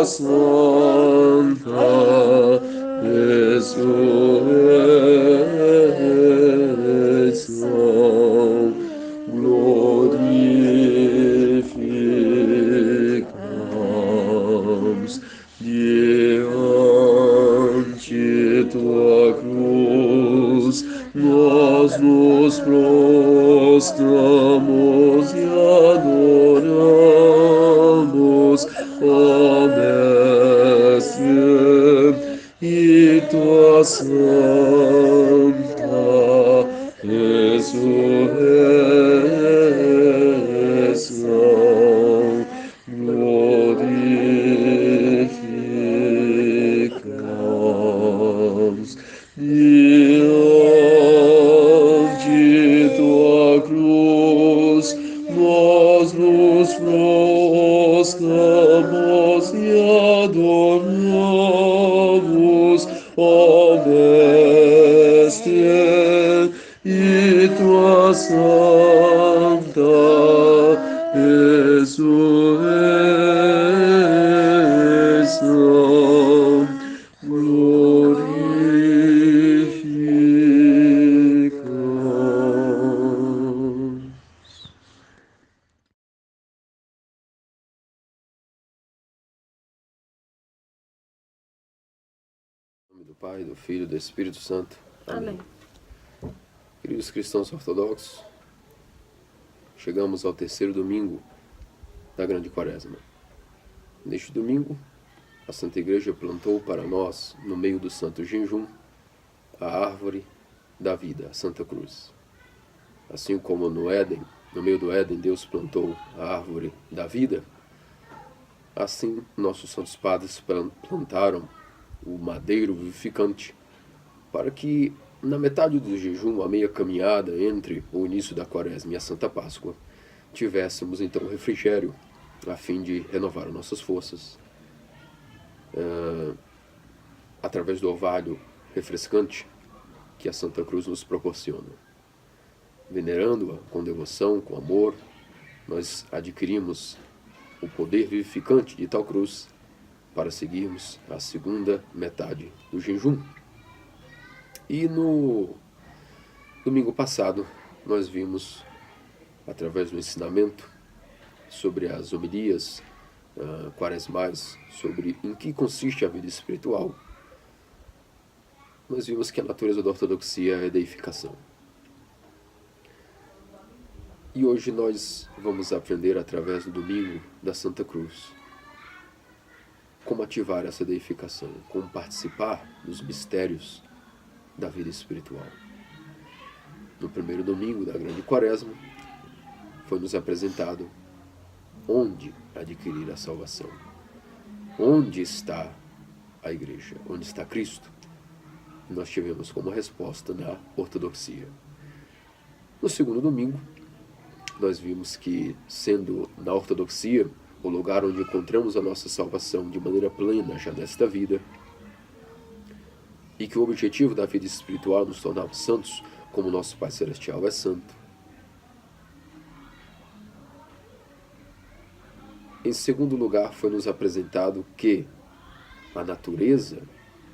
tua santa ressurreição, glorificamos diante tua cruz, nós nos prostramos e adoramos, ó Mestre, e tua santa ressurreição glorificamos. Diante tua cruz, nós nos prostramos e adoramos, ó Mestre, e tua santa ressurreição glorificamos. Em nome do Pai, do Filho e do Espírito Santo. Amém. Queridos cristãos ortodoxos, chegamos ao terceiro domingo da Grande Quaresma. Neste domingo, a Santa Igreja plantou para nós, no meio do Santo Jejum, a árvore da vida, a Santa Cruz. Assim como no Éden, no meio do Éden, Deus plantou a árvore da vida, assim nossos santos padres plantaram o madeiro vivificante, para que na metade do jejum, a meia caminhada entre o início da Quaresma e a Santa Páscoa, tivéssemos então refrigério, a fim de renovar nossas forças, através do orvalho refrescante que a Santa Cruz nos proporciona. Venerando-a com devoção, com amor, nós adquirimos o poder vivificante de tal cruz para seguirmos a segunda metade do jejum. E no domingo passado, nós vimos, através do ensinamento sobre as homilias quaresmais, sobre em que consiste a vida espiritual, nós vimos que a natureza da ortodoxia é a deificação. E hoje nós vamos aprender, através do domingo da Santa Cruz, como ativar essa deificação, como participar dos mistérios da vida espiritual. No primeiro domingo da Grande Quaresma, foi nos apresentado onde adquirir a salvação. Onde está a Igreja? Onde está Cristo? Nós tivemos como resposta na ortodoxia. No segundo domingo, nós vimos que, sendo na ortodoxia o lugar onde encontramos a nossa salvação de maneira plena já nesta vida, e que o objetivo da vida espiritual é nos tornarmos santos, como nosso Pai Celestial é santo. Em segundo lugar, foi nos apresentado que a natureza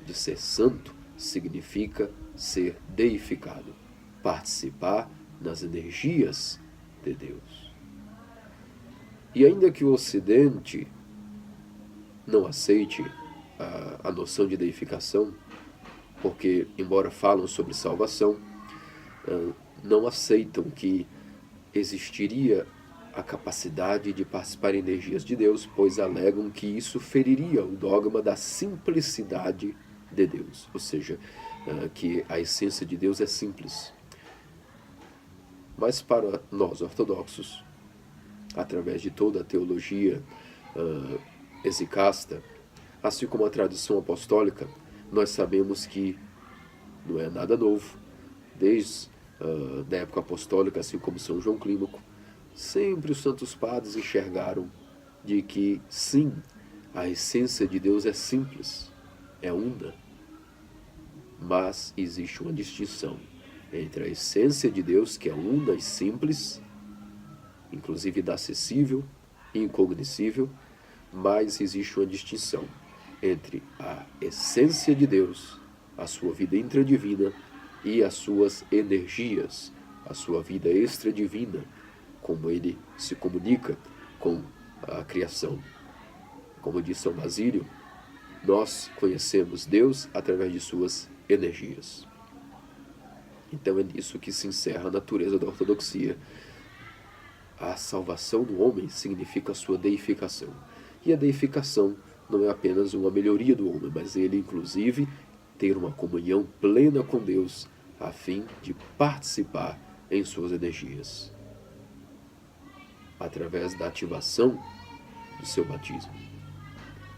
de ser santo significa ser deificado, participar nas energias de Deus. E ainda que o Ocidente não aceite a noção de deificação, porque, embora falam sobre salvação, não aceitam que existiria a capacidade de participar em energias de Deus, pois alegam que isso feriria o dogma da simplicidade de Deus, ou seja, que a essência de Deus é simples. Mas para nós ortodoxos, através de toda a teologia exicasta, assim como a tradição apostólica, nós sabemos que não é nada novo. Desde da época apostólica, assim como São João Clímaco, sempre os santos padres enxergaram de que, sim, a essência de Deus é simples, é una, mas existe uma distinção entre a essência de Deus, que é una e simples, inclusive inacessível e incognoscível, mas existe uma distinção entre a essência de Deus, a sua vida intradivina e as suas energias, a sua vida extradivina, como ele se comunica com a criação. Como diz São Basílio, nós conhecemos Deus através de suas energias. Então é nisso que se encerra a natureza da ortodoxia. A salvação do homem significa a sua deificação. E a deificação não é apenas uma melhoria do homem, mas ele, inclusive, ter uma comunhão plena com Deus, a fim de participar em suas energias, através da ativação do seu batismo,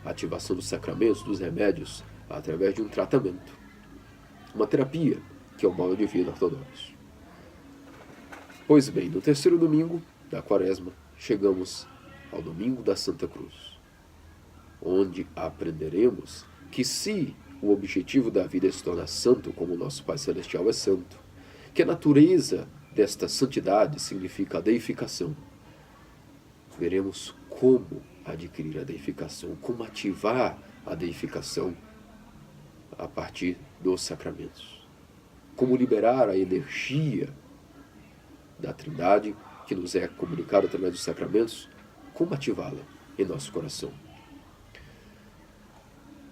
a ativação dos sacramentos, dos remédios, através de um tratamento, uma terapia, que é o modo de vida ortodoxo. Pois bem, no terceiro domingo da Quaresma, chegamos ao domingo da Santa Cruz, onde aprenderemos que se o objetivo da vida é se tornar santo, como o nosso Pai Celestial é santo, que a natureza desta santidade significa a deificação, veremos como adquirir a deificação, como ativar a deificação a partir dos sacramentos, como liberar a energia da Trindade, que nos é comunicada através dos sacramentos, como ativá-la em nosso coração.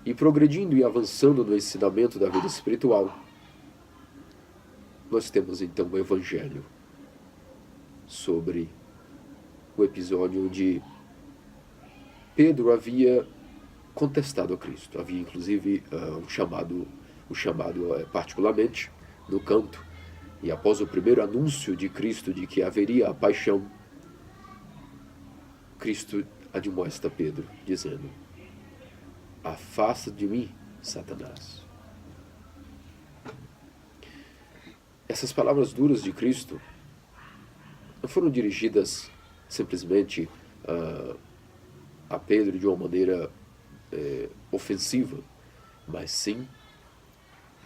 E progredindo e avançando no ensinamento da vida espiritual, nós temos então o Evangelho sobre o episódio onde Pedro havia contestado a Cristo. Havia inclusive o chamado particularmente no canto. E após o primeiro anúncio de Cristo de que haveria a paixão, Cristo admoesta Pedro, dizendo: afasta de mim, Satanás. Essas palavras duras de Cristo não foram dirigidas simplesmente a Pedro de uma maneira ofensiva, mas sim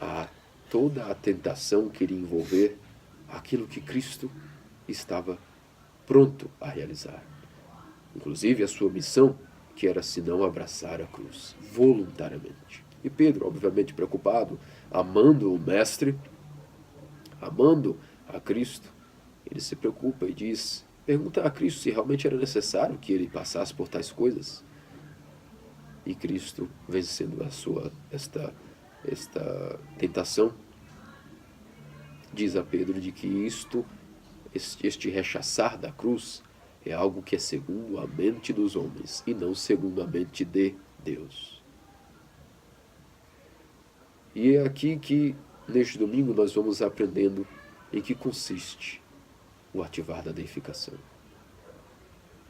a toda a tentação que iria envolver aquilo que Cristo estava pronto a realizar. Inclusive a sua missão, que era senão abraçar a cruz, voluntariamente. E Pedro, obviamente preocupado, amando o Mestre, amando a Cristo, ele se preocupa e pergunta a Cristo se realmente era necessário que ele passasse por tais coisas. E Cristo, vencendo esta tentação, diz a Pedro de que este rechaçar da cruz é algo que é segundo a mente dos homens e não segundo a mente de Deus. E é aqui que, neste domingo, nós vamos aprendendo em que consiste o ativar da deificação.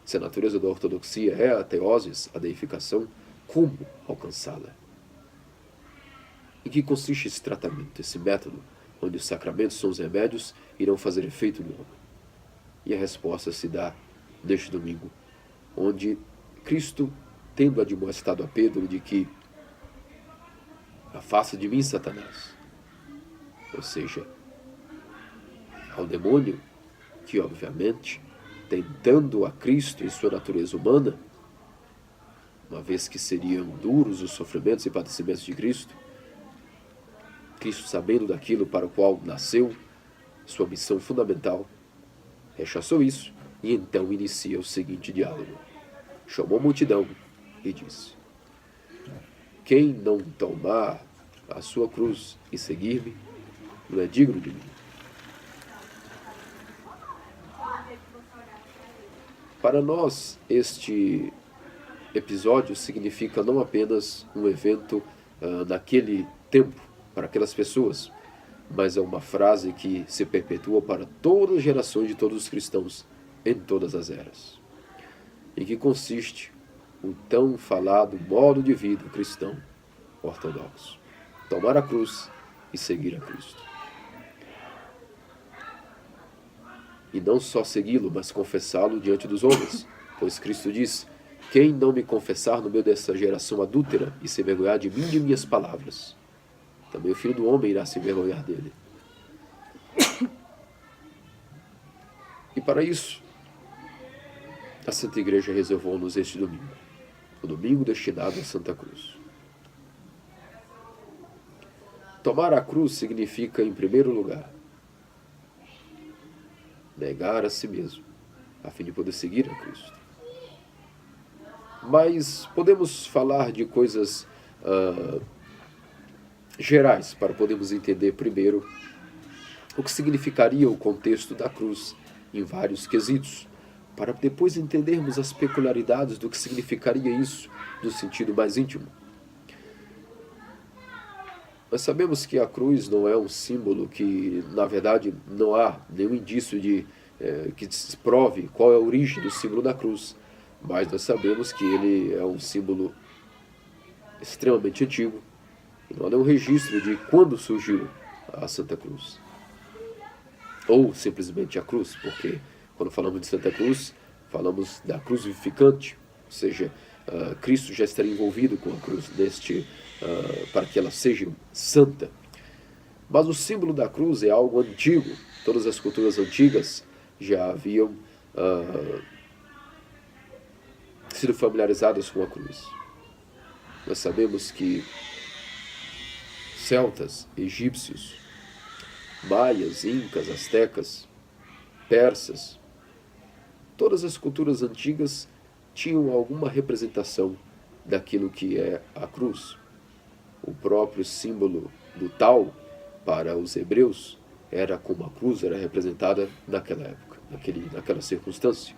Se a natureza da ortodoxia é a teoses, a deificação, como alcançá-la? Em que consiste esse tratamento, esse método, onde os sacramentos são os remédios e irão fazer efeito no homem? E a resposta se dá neste domingo, onde Cristo, tendo admoestado a Pedro de que afasta de mim, Satanás, ou seja, ao demônio, que obviamente, tentando a Cristo em sua natureza humana, uma vez que seriam duros os sofrimentos e padecimentos de Cristo, Cristo, sabendo daquilo para o qual nasceu, sua missão fundamental, rechaçou isso e então inicia o seguinte diálogo. Chamou a multidão e disse: quem não tomar a sua cruz e seguir-me, não é digno de mim. Para nós, este episódio significa não apenas um evento naquele tempo, para aquelas pessoas, mas é uma frase que se perpetua para todas as gerações de todos os cristãos, em todas as eras. Em que consiste o tão falado modo de vida cristão ortodoxo: tomar a cruz e seguir a Cristo. E não só segui-lo, mas confessá-lo diante dos homens, pois Cristo diz: quem não me confessar no meio dessa geração adúltera e se envergonhar de mim e de minhas palavras, também o Filho do Homem irá se envergonhar dele. E para isso, a Santa Igreja reservou-nos este domingo o domingo destinado à Santa Cruz. Tomar a cruz significa, em primeiro lugar, negar a si mesmo, a fim de poder seguir a Cristo. Mas podemos falar de coisas gerais para podermos entender primeiro o que significaria o contexto da cruz em vários quesitos, para depois entendermos as peculiaridades do que significaria isso no sentido mais íntimo. Nós sabemos que a cruz não é um símbolo que, na verdade, não há nenhum indício que prove qual é a origem do símbolo da cruz, mas nós sabemos que ele é um símbolo extremamente antigo e não há nenhum registro de quando surgiu a Santa Cruz. Ou simplesmente a cruz, porque quando falamos de Santa Cruz, falamos da cruz vivificante, ou seja, Cristo já estaria envolvido com a cruz para que ela seja santa. Mas o símbolo da cruz é algo antigo. Todas as culturas antigas já haviam sido familiarizadas com a cruz. Nós sabemos que celtas, egípcios, maias, incas, astecas, persas, todas as culturas antigas tinham alguma representação daquilo que é a cruz. O próprio símbolo do tal, para os hebreus, era como a cruz era representada naquela época, naquela circunstância.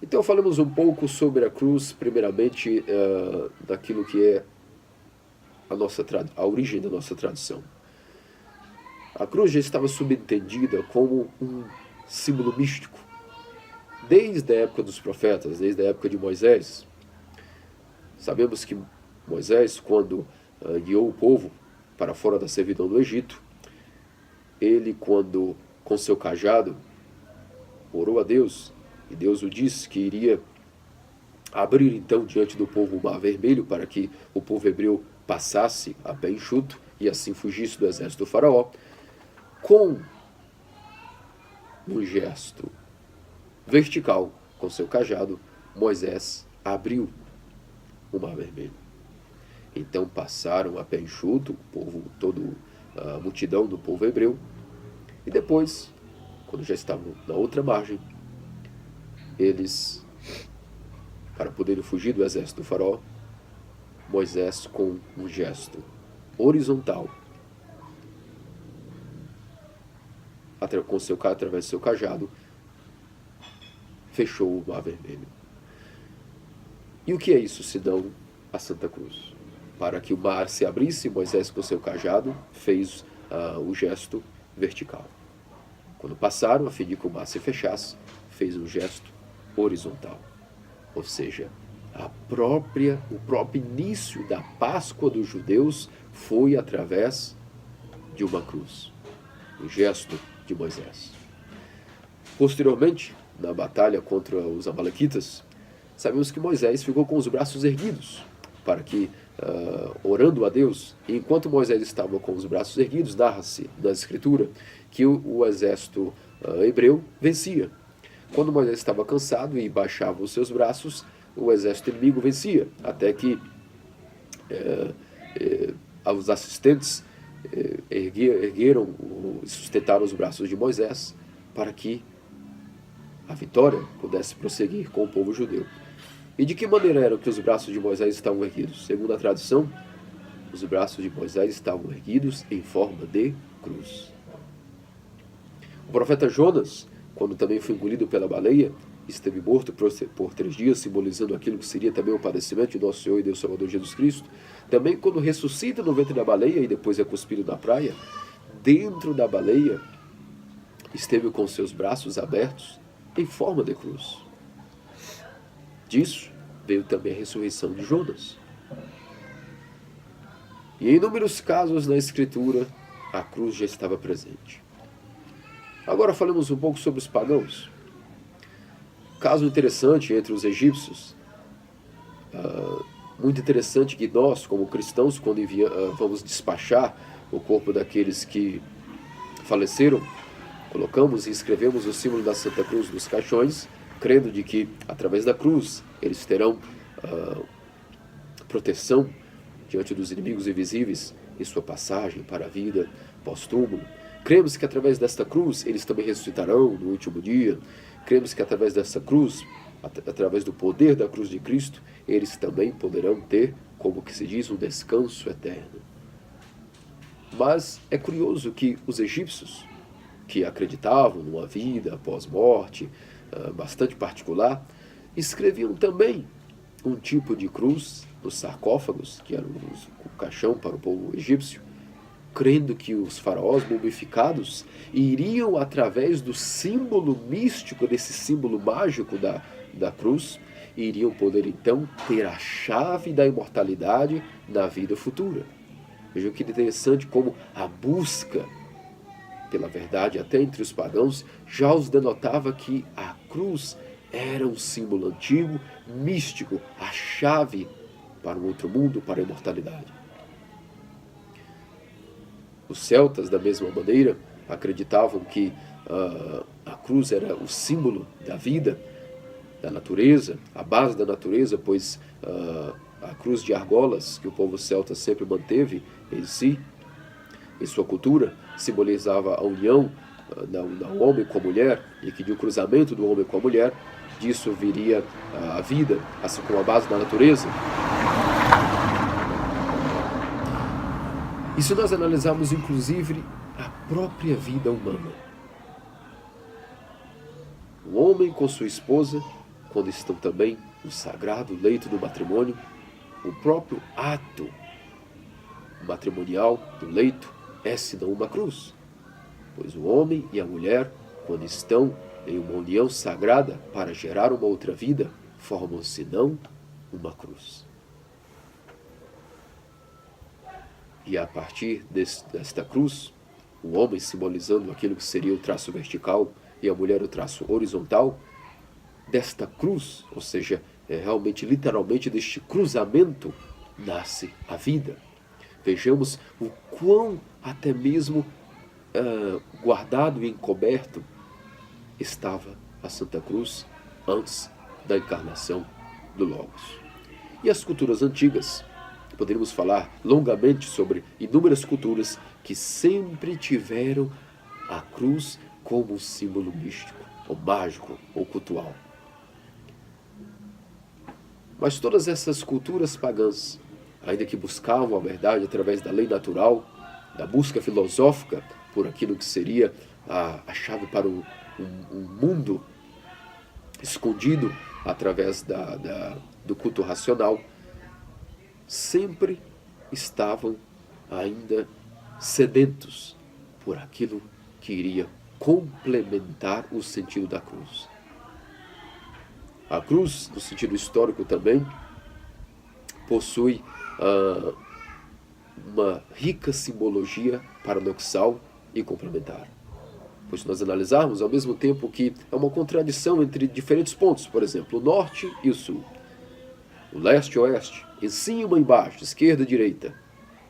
Então falamos um pouco sobre a cruz, primeiramente, daquilo que é a origem da nossa tradição. A cruz já estava subentendida como um símbolo místico. Desde a época dos profetas, desde a época de Moisés, sabemos que Moisés, quando guiou o povo para fora da servidão do Egito, ele, quando com seu cajado orou a Deus, e Deus o disse que iria abrir então diante do povo o Mar Vermelho para que o povo hebreu passasse a pé enxuto e assim fugisse do exército do faraó, com um gesto vertical, com seu cajado, Moisés abriu o Mar Vermelho. Então passaram a pé enxuto, o povo, toda a multidão do povo hebreu, e depois, quando já estavam na outra margem, eles, para poderem fugir do exército do faraó, Moisés, com um gesto horizontal, através do seu cajado, fechou o Mar Vermelho. E o que é isso, senão a Santa Cruz? Para que o mar se abrisse, Moisés, com seu cajado, fez o gesto vertical. Quando passaram, a fim de que o mar se fechasse, fez um gesto horizontal. Ou seja, o próprio início da Páscoa dos judeus foi através de uma cruz. O gesto de Moisés. Posteriormente, na batalha contra os amalequitas, sabemos que Moisés ficou com os braços erguidos, para que, orando a Deus, e enquanto Moisés estava com os braços erguidos, narra-se na Escritura que o exército hebreu vencia. Quando Moisés estava cansado e baixava os seus braços, o exército inimigo vencia, até que os assistentes ergueram e sustentaram os braços de Moisés para que a vitória pudesse prosseguir com o povo judeu. E de que maneira eram que os braços de Moisés estavam erguidos? Segundo a tradição, os braços de Moisés estavam erguidos em forma de cruz. O profeta Jonas, quando também foi engolido pela baleia, esteve morto por 3 dias, simbolizando aquilo que seria também o padecimento de nosso Senhor e Deus Salvador Jesus Cristo. Também quando ressuscita no ventre da baleia e depois é cuspido na praia, dentro da baleia, esteve com seus braços abertos em forma de cruz. Disso veio também a ressurreição de Jonas. E em inúmeros casos na Escritura, a cruz já estava presente. Agora falamos um pouco sobre os pagãos. Caso interessante entre os egípcios, muito interessante que nós, como cristãos, quando vamos despachar o corpo daqueles que faleceram, colocamos e escrevemos o símbolo da Santa Cruz nos caixões, crendo de que, através da cruz, eles terão proteção diante dos inimigos invisíveis em sua passagem para a vida pós-túmulo. Cremos que através desta cruz eles também ressuscitarão no último dia. Cremos que através dessa cruz, através do poder da cruz de Cristo, eles também poderão ter, como que se diz, um descanso eterno. Mas é curioso que os egípcios, que acreditavam numa vida após morte bastante particular, escreviam também um tipo de cruz nos sarcófagos, que eram o caixão para o povo egípcio, crendo que os faraós mumificados iriam, através do símbolo místico, desse símbolo mágico da cruz, iriam poder então ter a chave da imortalidade na vida futura. Vejam que interessante como a busca pela verdade, até entre os pagãos, já os denotava que a cruz era um símbolo antigo, místico, a chave para um outro mundo, para a imortalidade. Os celtas, da mesma maneira, acreditavam que a cruz era o símbolo da vida, da natureza, a base da natureza, pois a cruz de argolas, que o povo celta sempre manteve em si, em sua cultura, simbolizava a união do homem com a mulher, e que de um cruzamento do homem com a mulher, disso viria a vida, assim como a base da natureza. E se nós analisarmos, inclusive, a própria vida humana, o homem com sua esposa, quando estão também no sagrado leito do matrimônio, o próprio ato matrimonial do leito é senão uma cruz, pois o homem e a mulher, quando estão em uma união sagrada para gerar uma outra vida, formam senão uma cruz. E a partir desta cruz, o homem simbolizando aquilo que seria o traço vertical e a mulher o traço horizontal, desta cruz, ou seja, realmente, literalmente, deste cruzamento, nasce a vida. Vejamos o quão até mesmo guardado e encoberto estava a Santa Cruz antes da encarnação do Logos. E as culturas antigas, poderíamos falar longamente sobre inúmeras culturas que sempre tiveram a cruz como um símbolo místico, ou mágico, ou cultual. Mas todas essas culturas pagãs, ainda que buscavam a verdade através da lei natural, da busca filosófica por aquilo que seria a chave para um mundo escondido através do culto racional, sempre estavam ainda sedentos por aquilo que iria complementar o sentido da cruz. A cruz, no sentido histórico também, possui uma rica simbologia paradoxal e complementar. Pois se nós analisarmos, ao mesmo tempo que é uma contradição entre diferentes pontos, por exemplo, o norte e o sul, o leste e o oeste, em cima e embaixo, esquerda e direita,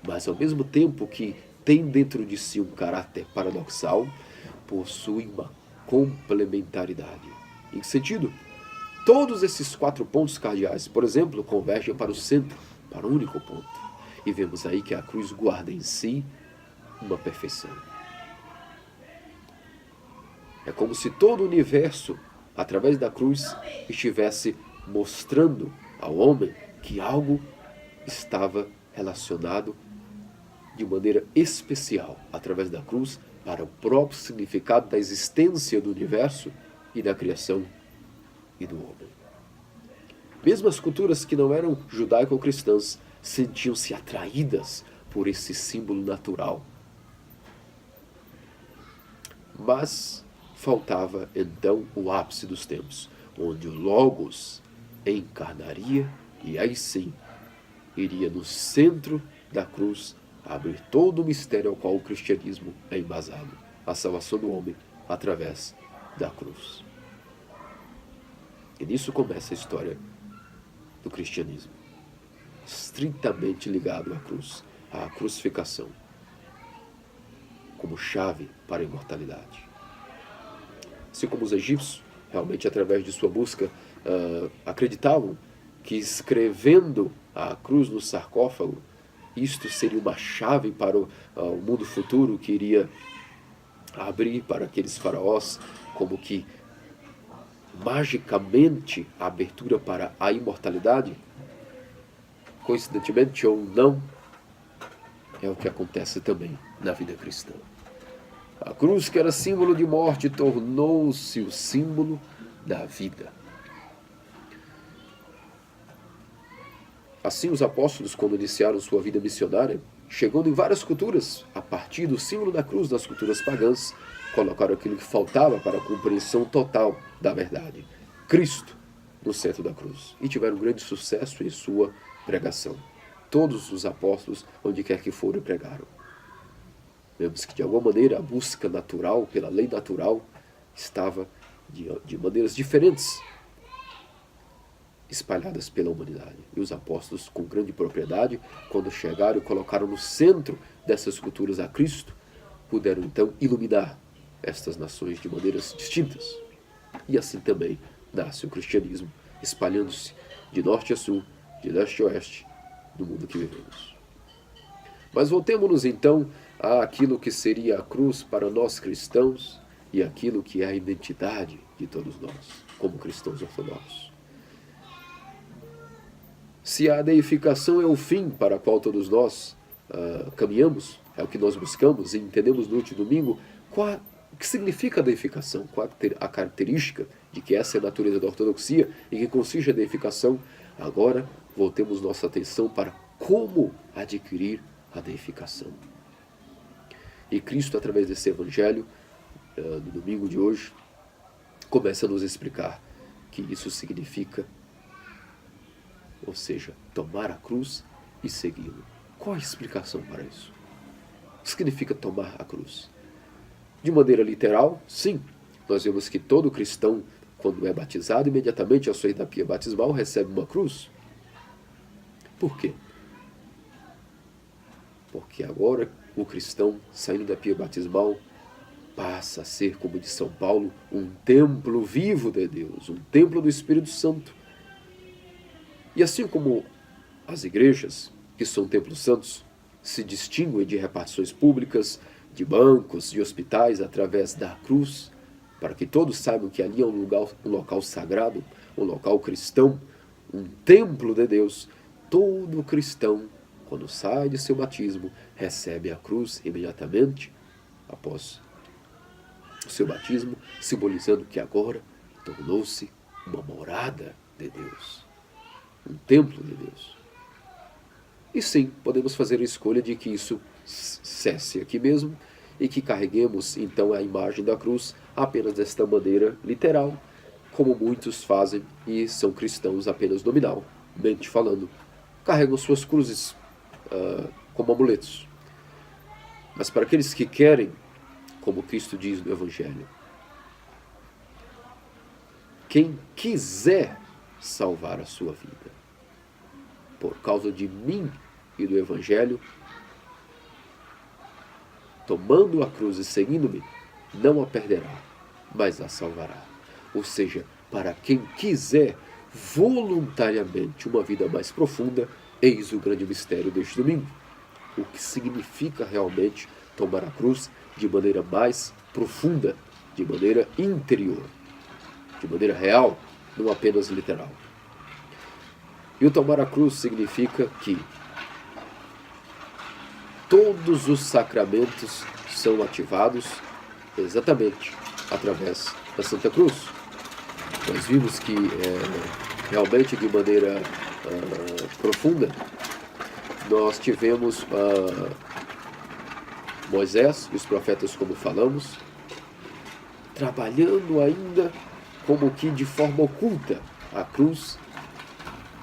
mas ao mesmo tempo que tem dentro de si um caráter paradoxal, possui uma complementaridade. Em que sentido? Todos esses 4 pontos cardeais, por exemplo, convergem para o centro, para o único ponto. E vemos aí que a cruz guarda em si uma perfeição. É como se todo o universo, através da cruz, estivesse mostrando ao homem que algo estava relacionado de maneira especial, através da cruz, para o próprio significado da existência do universo e da criação e do homem. Mesmo as culturas que não eram judaico-cristãs sentiam-se atraídas por esse símbolo natural. Mas faltava então o ápice dos tempos, onde o Logos encarnaria e aí sim iria no centro da cruz abrir todo o mistério ao qual o cristianismo é embasado, a salvação do homem através da cruz. E nisso começa a história do cristianismo, estritamente ligado à cruz, à crucificação, como chave para a imortalidade. Assim como os egípcios, realmente através de sua busca, acreditavam que escrevendo a cruz no sarcófago, isto seria uma chave para o mundo futuro que iria abrir para aqueles faraós, como que magicamente a abertura para a imortalidade? Coincidentemente ou não, é o que acontece também na vida cristã. A cruz, que era símbolo de morte, tornou-se o símbolo da vida. Assim, os apóstolos, quando iniciaram sua vida missionária, chegando em várias culturas, a partir do símbolo da cruz das culturas pagãs, colocaram aquilo que faltava para a compreensão total da verdade: Cristo no centro da cruz. E tiveram grande sucesso em sua pregação. Todos os apóstolos, onde quer que forem, pregaram. Vemos que, de alguma maneira, a busca natural, pela lei natural, estava de maneiras diferentes espalhadas pela humanidade. E os apóstolos, com grande propriedade, quando chegaram e colocaram no centro dessas culturas a Cristo, puderam então iluminar estas nações de maneiras distintas. E assim também nasce o cristianismo, espalhando-se de norte a sul, de leste a oeste, no mundo que vivemos. Mas voltemos-nos então àquilo que seria a cruz para nós cristãos e aquilo que é a identidade de todos nós, como cristãos ortodoxos. Se a deificação é o fim para o qual todos nós caminhamos, é o que nós buscamos e entendemos no último domingo, o que significa a deificação? Qual a característica de que essa é a natureza da ortodoxia e que consiste a deificação? Agora, voltemos nossa atenção para como adquirir a deificação. E Cristo, através desse evangelho, no domingo de hoje, começa a nos explicar que isso significa, ou seja, tomar a cruz e segui-lo. Qual a explicação para isso? O que significa tomar a cruz? De maneira literal, sim. Nós vemos que todo cristão, quando é batizado, imediatamente ao sair da pia batismal, recebe uma cruz. Por quê? Porque agora o cristão, saindo da pia batismal, passa a ser, como diz São Paulo, um templo vivo de Deus, um templo do Espírito Santo. E assim como as igrejas, que são templos santos, se distinguem de repartições públicas, de bancos, de hospitais, através da cruz, para que todos saibam que ali é um local sagrado, um local cristão, um templo de Deus. Todo cristão, quando sai de seu batismo, recebe a cruz imediatamente após o seu batismo, simbolizando que agora tornou-se uma morada de Deus, um templo de Deus. E sim, podemos fazer a escolha de que isso cesse aqui mesmo e que carreguemos então a imagem da cruz apenas desta maneira literal, como muitos fazem e são cristãos apenas nominalmente falando. Carregam suas cruzes como amuletos. Mas para aqueles que querem, como Cristo diz no Evangelho, quem quiser salvar a sua vida, por causa de mim e do Evangelho, tomando a cruz e seguindo-me, não a perderá, mas a salvará. Ou seja, para quem quiser voluntariamente uma vida mais profunda, eis o grande mistério deste domingo. O que significa realmente tomar a cruz de maneira mais profunda, de maneira interior, de maneira real, não apenas literal. E o tomar a cruz significa que todos os sacramentos são ativados exatamente através da Santa Cruz. Nós vimos que realmente de maneira profunda nós tivemos Moisés e os profetas, como falamos, trabalhando ainda como que de forma oculta a cruz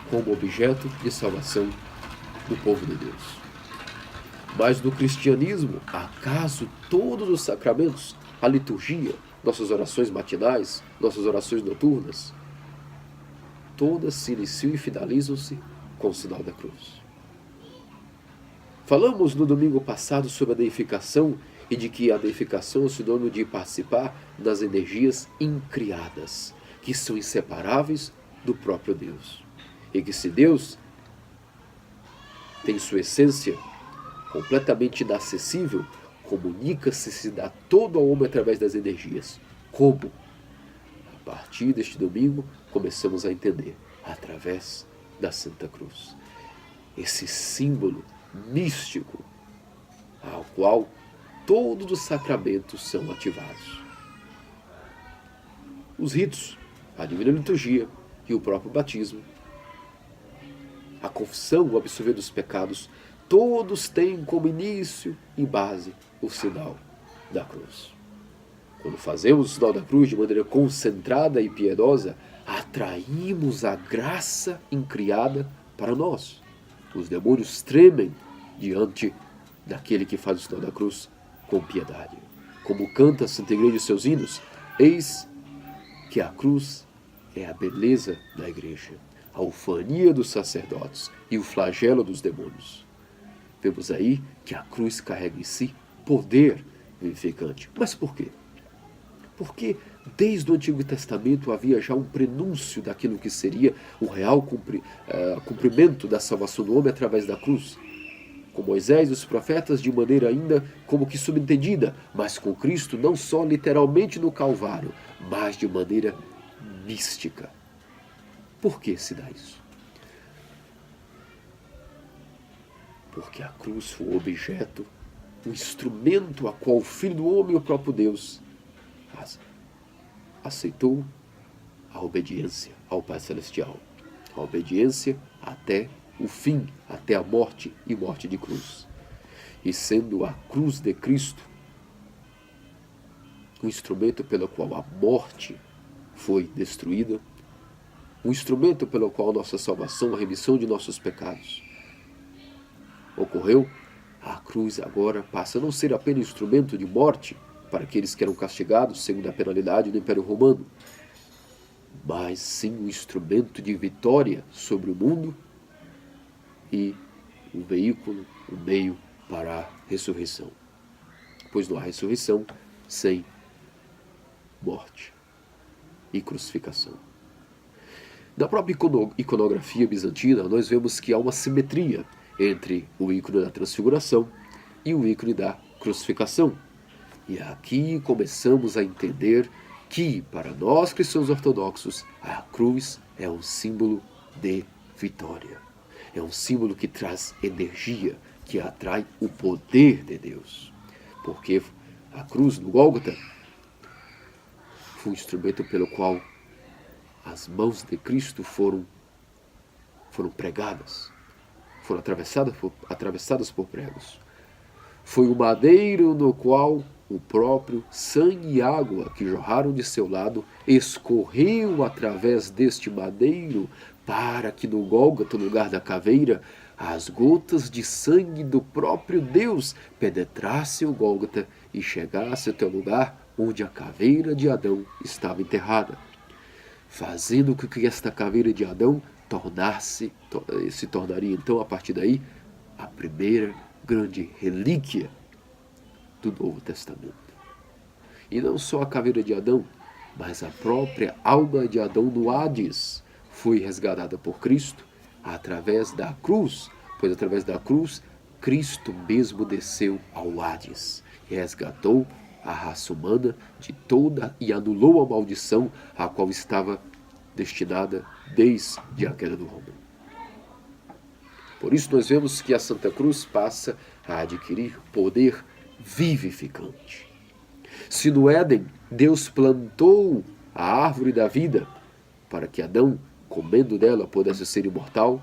como objeto de salvação do povo de Deus. Mas no cristianismo, acaso todos os sacramentos, a liturgia, nossas orações matinais, nossas orações noturnas, todas se iniciam e finalizam-se com o sinal da cruz. Falamos no domingo passado sobre a deificação e de que a deificação é o sinônimo de participar das energias incriadas, que são inseparáveis do próprio Deus. E que se Deus tem sua essência completamente inacessível, comunica-se a todo ao homem através das energias. Como? A partir deste domingo, começamos a entender através da Santa Cruz. Esse símbolo místico ao qual todos os sacramentos são ativados. Os ritos, a divina liturgia e o próprio batismo, a confissão, o absolver dos pecados, todos têm como início e base o sinal da cruz. Quando fazemos o sinal da cruz de maneira concentrada e piedosa, atraímos a graça incriada para nós. Os demônios tremem diante daquele que faz o sinal da cruz com piedade. Como canta a Santa Igreja e seus hinos, eis que a cruz é a beleza da Igreja, a ufania dos sacerdotes e o flagelo dos demônios. Vemos aí que a cruz carrega em si poder vivificante. Mas por quê? Porque desde o Antigo Testamento havia já um prenúncio daquilo que seria o real cumprimento da salvação do homem através da cruz. Com Moisés e os profetas de maneira ainda como que subentendida, mas com Cristo não só literalmente no Calvário, mas de maneira mística. Por que se dá isso? Porque a cruz foi o objeto, o instrumento a qual o Filho do Homem, o próprio Deus, aceitou a obediência ao Pai Celestial. A obediência até o fim, até a morte e morte de cruz. E sendo a cruz de Cristo o instrumento pelo qual a morte foi destruída, o instrumento pelo qual a nossa salvação, a remissão de nossos pecados ocorreu, a cruz agora passa a não ser apenas instrumento de morte para aqueles que eram castigados segundo a penalidade do Império Romano, mas sim um instrumento de vitória sobre o mundo e um veículo, um meio para a ressurreição. Pois não há ressurreição sem morte e crucificação. Na própria iconografia bizantina, nós vemos que há uma simetria entre o ícone da transfiguração e o ícone da crucificação. E aqui começamos a entender que, para nós cristãos ortodoxos, a cruz é um símbolo de vitória. É um símbolo que traz energia, que atrai o poder de Deus. Porque a cruz no Gólgota foi um instrumento pelo qual as mãos de Cristo foram pregadas, foram atravessadas por pregos. Foi o madeiro no qual o próprio sangue e água que jorraram de seu lado escorreu através deste madeiro para que no Gólgota, no lugar da caveira, as gotas de sangue do próprio Deus penetrassem o Gólgota e chegassem até o lugar onde a caveira de Adão estava enterrada, fazendo com que esta caveira de Adão se tornaria então, a partir daí, a primeira grande relíquia do Novo Testamento. E não só a caveira de Adão, mas a própria alma de Adão no Hades foi resgatada por Cristo através da cruz, pois através da cruz Cristo mesmo desceu ao Hades e resgatou a raça humana de toda e anulou a maldição a qual estava destinada desde a queda do homem. Por isso nós vemos que a Santa Cruz passa a adquirir poder vivificante. Se no Éden Deus plantou a árvore da vida para que Adão, comendo dela, pudesse ser imortal,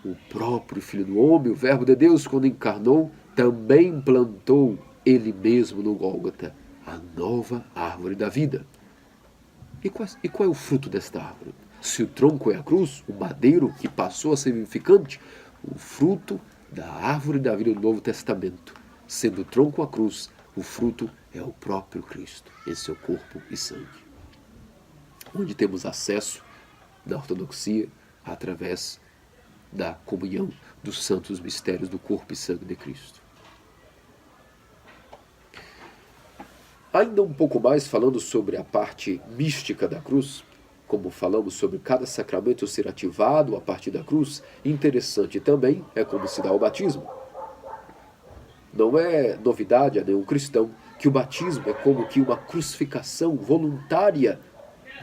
o próprio Filho do Homem, o Verbo de Deus, quando encarnou, também plantou ele mesmo no Gólgota a nova árvore da vida. E qual é o fruto desta árvore? Se o tronco é a cruz, o madeiro que passou a ser vivificante, o fruto da árvore da vida do Novo Testamento, sendo o tronco a cruz, o fruto é o próprio Cristo, em seu corpo e sangue. Onde temos acesso da ortodoxia através da comunhão dos santos mistérios do corpo e sangue de Cristo. Ainda um pouco mais falando sobre a parte mística da cruz, como falamos sobre cada sacramento ser ativado a partir da cruz, interessante também é como se dá o batismo. Não é novidade a nenhum cristão que o batismo é como que uma crucificação voluntária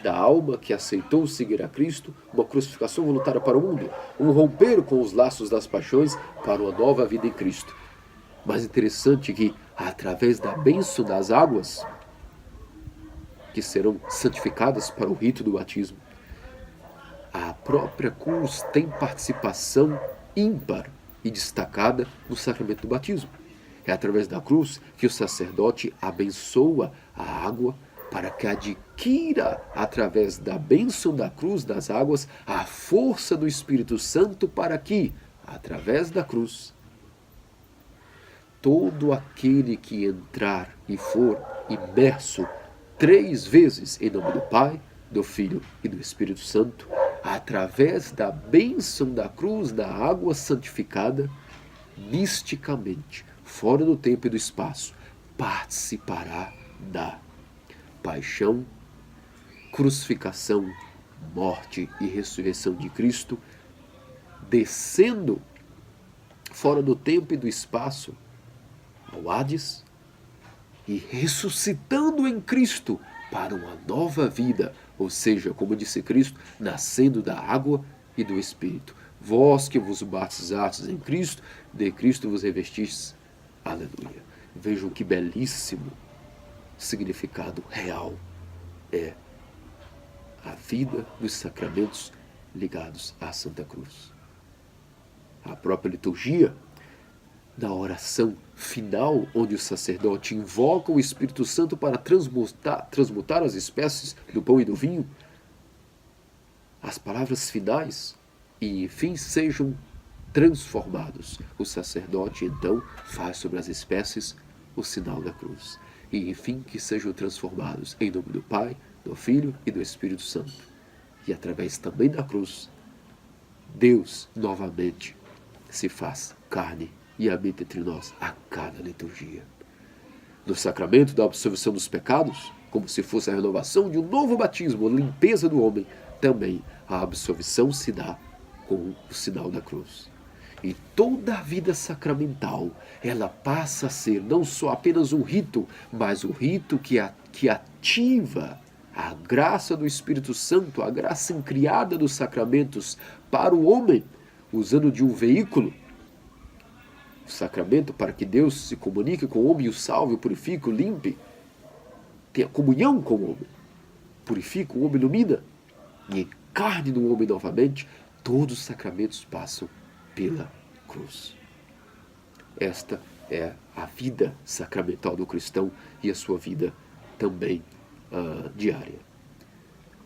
da alma que aceitou seguir a Cristo, uma crucificação voluntária para o mundo, um romper com os laços das paixões para uma nova vida em Cristo. Mas interessante que, através da bênção das águas, que serão santificadas para o rito do batismo, a própria cruz tem participação ímpar e destacada no sacramento do batismo. É através da cruz que o sacerdote abençoa a água para que adquira, através da bênção da cruz, das águas, a força do Espírito Santo para que, através da cruz, todo aquele que entrar e for imerso 3 vezes em nome do Pai, do Filho e do Espírito Santo, através da bênção da cruz, da água santificada, misticamente, fora do tempo e do espaço, participará da paixão, crucificação, morte e ressurreição de Cristo, descendo fora do tempo e do espaço ao Hades e ressuscitando em Cristo para uma nova vida, ou seja, como disse Cristo, nascendo da água e do Espírito. Vós que vos batizastes em Cristo, de Cristo vos revestistes. Aleluia. Vejam que belíssimo significado real é a vida dos sacramentos ligados à Santa Cruz. A própria liturgia da oração final, onde o sacerdote invoca o Espírito Santo para transmutar as espécies do pão e do vinho, as palavras finais, e enfim sejam transformados. O sacerdote então faz sobre as espécies o sinal da cruz. E enfim que sejam transformados em nome do Pai, do Filho e do Espírito Santo. E através também da cruz, Deus novamente se faz carne e habita entre nós a cada liturgia. No sacramento da absolvição dos pecados, como se fosse a renovação de um novo batismo, a limpeza do homem, também a absolvição se dá com o sinal da cruz. E toda a vida sacramental, ela passa a ser não só apenas um rito, mas o rito que ativa a graça do Espírito Santo, a graça incriada dos sacramentos para o homem, usando de um veículo, o sacramento, para que Deus se comunique com o homem e o salve, o purifique, o limpe, tenha comunhão com o homem, purifica o homem, ilumina e encarne no homem novamente. Todos os sacramentos passam pela cruz. Esta é a vida sacramental do cristão e a sua vida também diária.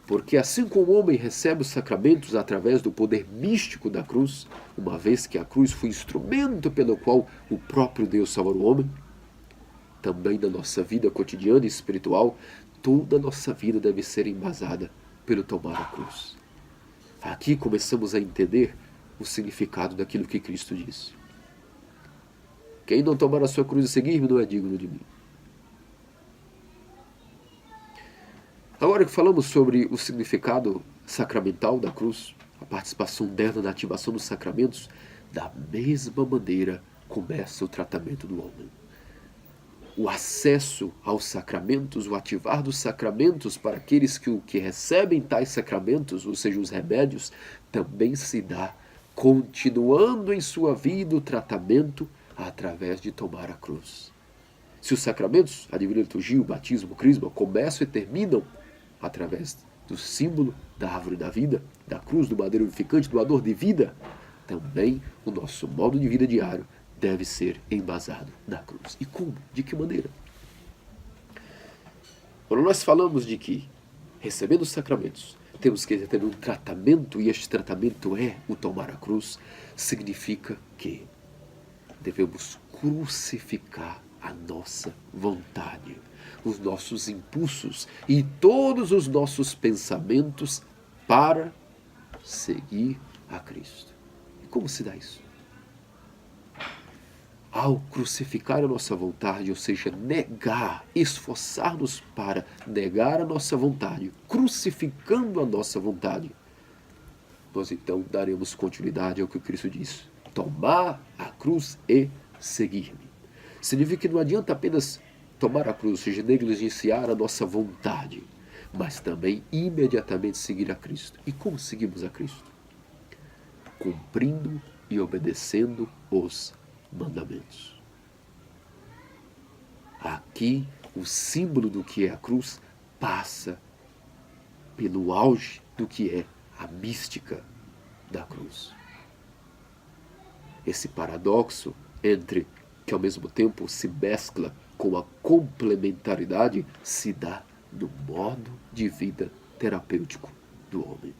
Porque assim como o homem recebe os sacramentos através do poder místico da cruz, uma vez que a cruz foi instrumento pelo qual o próprio Deus salvou o homem, também na nossa vida cotidiana e espiritual, toda a nossa vida deve ser embasada pelo tomar a cruz. Aqui começamos a entender o significado daquilo que Cristo disse. Quem não tomar a sua cruz e seguir-me não é digno de mim. Agora que falamos sobre o significado sacramental da cruz, a participação dela na ativação dos sacramentos, da mesma maneira começa o tratamento do homem. O acesso aos sacramentos, o ativar dos sacramentos para aqueles que recebem tais sacramentos, ou seja, os remédios, também se dá continuando em sua vida o tratamento através de tomar a cruz. Se os sacramentos, a divina liturgia, o batismo, o crisma, começam e terminam através do símbolo da árvore da vida, da cruz, do madeiro vivificante, do doador de vida, também o nosso modo de vida diário deve ser embasado na cruz. E como? De que maneira? Quando nós falamos de que, recebendo os sacramentos, temos que ter um tratamento, e este tratamento é o tomar a cruz, significa que devemos crucificar a nossa vontade, os nossos impulsos e todos os nossos pensamentos para seguir a Cristo. E como se dá isso? ao crucificar a nossa vontade, ou seja, negar, esforçar-nos para negar a nossa vontade, crucificando a nossa vontade, nós então daremos continuidade ao que Cristo diz: tomar a cruz e seguir-me. Significa que não adianta apenas tomar a cruz, ou seja, negligenciar a nossa vontade, mas também imediatamente seguir a Cristo. E como seguimos a Cristo? Cumprindo e obedecendo os mandamentos. Aqui, o símbolo do que é a cruz passa pelo auge do que é a mística da cruz. Esse paradoxo entre que ao mesmo tempo se mescla com a complementaridade se dá no modo de vida terapêutico do homem.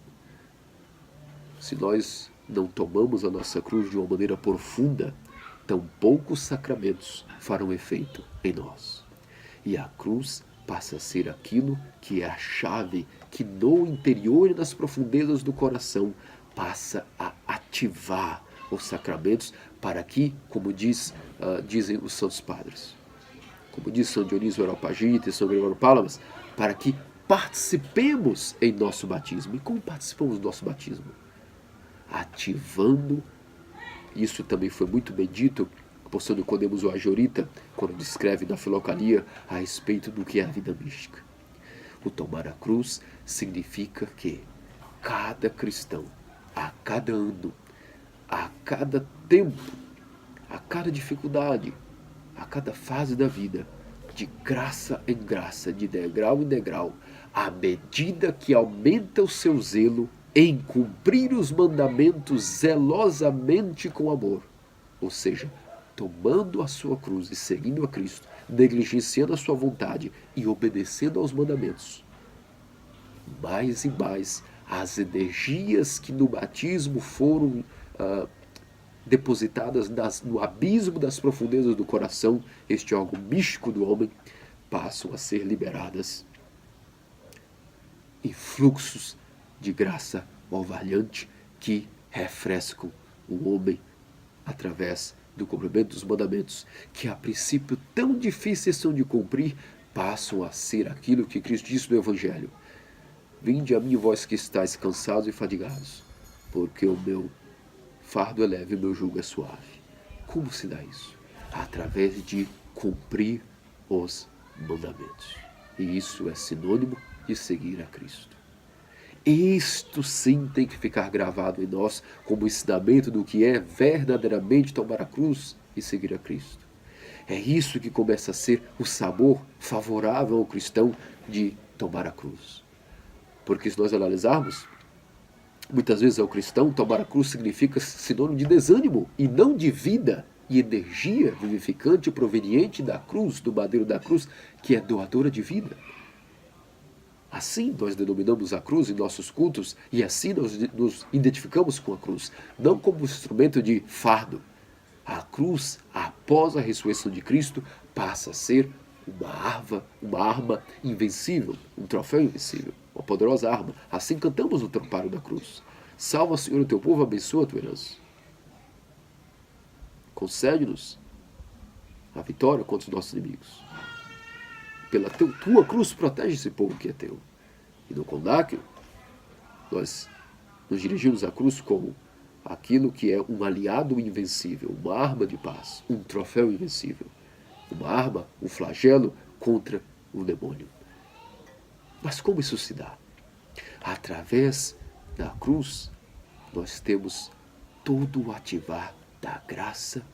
Se nós não tomamos a nossa cruz de uma maneira profunda, tão poucos sacramentos farão efeito em nós. E a cruz passa a ser aquilo que é a chave que no interior e nas profundezas do coração passa a ativar os sacramentos para que, como dizem os santos padres, como diz São Dionísio Areopagita e São Gregório Palamas, para que participemos em nosso batismo. E como participamos do nosso batismo? Ativando, isso também foi muito bem dito por São Nicodemos o Agorita, quando descreve na Filocalia a respeito do que é a vida mística. O tomar a cruz significa que cada cristão, a cada ano, a cada tempo, a cada dificuldade, a cada fase da vida, de graça em graça, de degrau em degrau, à medida que aumenta o seu zelo em cumprir os mandamentos zelosamente com amor, ou seja, tomando a sua cruz e seguindo a Cristo, negligenciando a sua vontade e obedecendo aos mandamentos, mais e mais as energias que no batismo foram depositadas no abismo das profundezas do coração, este órgão místico do homem, passam a ser liberadas em fluxos de graça orvalhante que refrescam o homem através do cumprimento dos mandamentos, que a princípio tão difíceis são de cumprir, passam a ser aquilo que Cristo disse no Evangelho: vinde a mim, vós que estáis cansados e fadigados, porque o meu fardo é leve e o meu jugo é suave. Como se dá isso? Através de cumprir os mandamentos. E isso é sinônimo de seguir a Cristo. Isto sim tem que ficar gravado em nós como ensinamento do que é verdadeiramente tomar a cruz e seguir a Cristo. É isso que começa a ser o sabor favorável ao cristão de tomar a cruz. Porque se nós analisarmos, muitas vezes ao cristão tomar a cruz significa sinônimo de desânimo e não de vida e energia vivificante proveniente da cruz, do madeiro da cruz, que é doadora de vida. Assim nós denominamos a cruz em nossos cultos e assim nós nos identificamos com a cruz, não como instrumento de fardo. A cruz, após a ressurreição de Cristo, passa a ser uma arma invencível, um troféu invencível, uma poderosa arma. Assim cantamos no tromparo da cruz: salva, Senhor, o teu povo, abençoa a tua herança. Concede-nos a vitória contra os nossos inimigos. Pela tua cruz protege esse povo que é teu. E no condáquio, nós nos dirigimos à cruz como aquilo que é um aliado invencível, uma arma de paz, um troféu invencível, uma arma, um flagelo contra o demônio. Mas como isso se dá? Através da cruz, nós temos todo o ativar da graça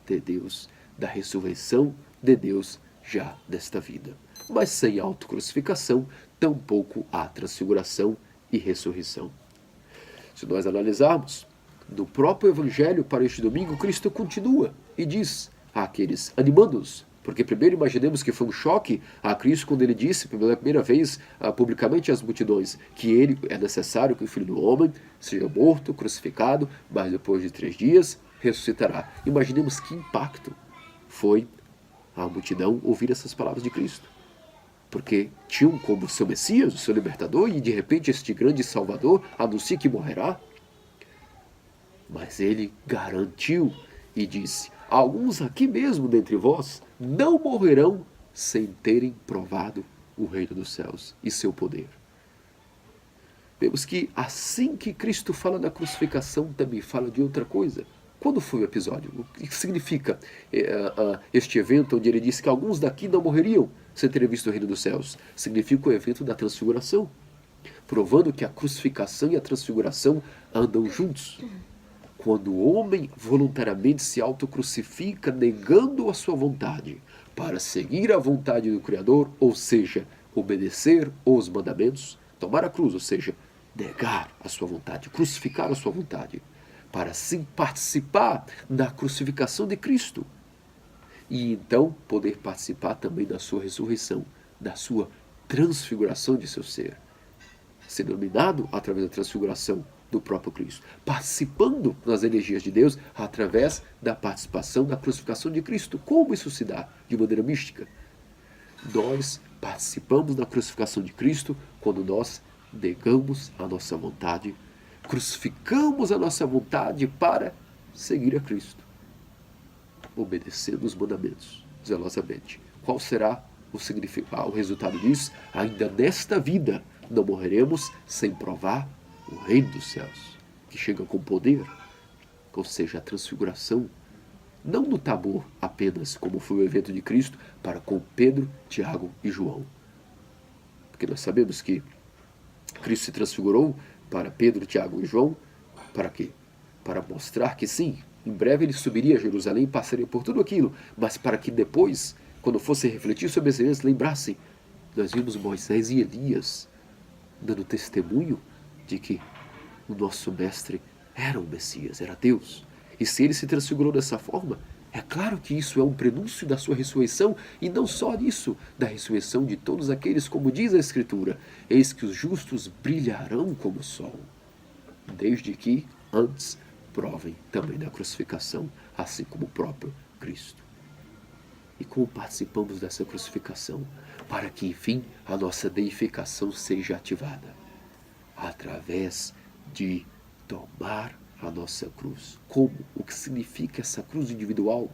de Deus, da ressurreição de Deus já desta vida. Mas sem autocrucificação, tampouco há transfiguração e ressurreição. Se nós analisarmos, no próprio Evangelho para este domingo, Cristo continua e diz àqueles, animando-os, porque primeiro imaginemos que foi um choque a Cristo quando ele disse pela primeira vez publicamente às multidões que é necessário que o Filho do Homem seja morto, crucificado, mas depois de 3 dias ressuscitará. Imaginemos que impacto foi a multidão ouvir essas palavras de Cristo. Porque tinham como seu Messias, o seu libertador, e de repente este grande Salvador anuncia que morrerá. Mas ele garantiu e disse: alguns aqui mesmo dentre vós não morrerão sem terem provado o reino dos céus e seu poder. Vemos que assim que Cristo fala da crucificação, também fala de outra coisa. Quando foi o episódio? O que significa este evento onde ele disse que alguns daqui não morreriam sem terem visto o reino dos céus? Significa o evento da transfiguração, provando que a crucificação e a transfiguração andam juntos. Quando o homem voluntariamente se autocrucifica, negando a sua vontade, para seguir a vontade do Criador, ou seja, obedecer os mandamentos, tomar a cruz, ou seja, negar a sua vontade, crucificar a sua vontade, para sim participar da crucificação de Cristo. E então poder participar também da sua ressurreição, da sua transfiguração de seu ser. Ser iluminado através da transfiguração do próprio Cristo. Participando das energias de Deus através da participação da crucificação de Cristo. Como isso se dá? De maneira mística. Nós participamos da crucificação de Cristo quando nós negamos a nossa vontade, crucificamos a nossa vontade para seguir a Cristo, obedecendo os mandamentos zelosamente. Qual será o resultado disso? Ainda nesta vida não morreremos sem provar o reino dos céus, que chega com poder, ou seja, a transfiguração, não no Tabor apenas, como foi o evento de Cristo, para com Pedro, Tiago e João. Porque nós sabemos que Cristo se transfigurou para Pedro, Tiago e João, para quê? Para mostrar que sim, em breve ele subiria a Jerusalém e passaria por tudo aquilo, mas para que depois, quando fossem refletir sobre esse evento, lembrassem, nós vimos Moisés e Elias dando testemunho de que o nosso mestre era o Messias, era Deus. E se ele se transfigurou dessa forma, é claro que isso é um prenúncio da sua ressurreição, e não só disso, da ressurreição de todos aqueles, como diz a Escritura, eis que os justos brilharão como o sol, desde que antes provem também da crucificação, assim como o próprio Cristo. E como participamos dessa crucificação? Para que, enfim, a nossa deificação seja ativada, através de tomar a nossa cruz. Como? O que significa essa cruz individual?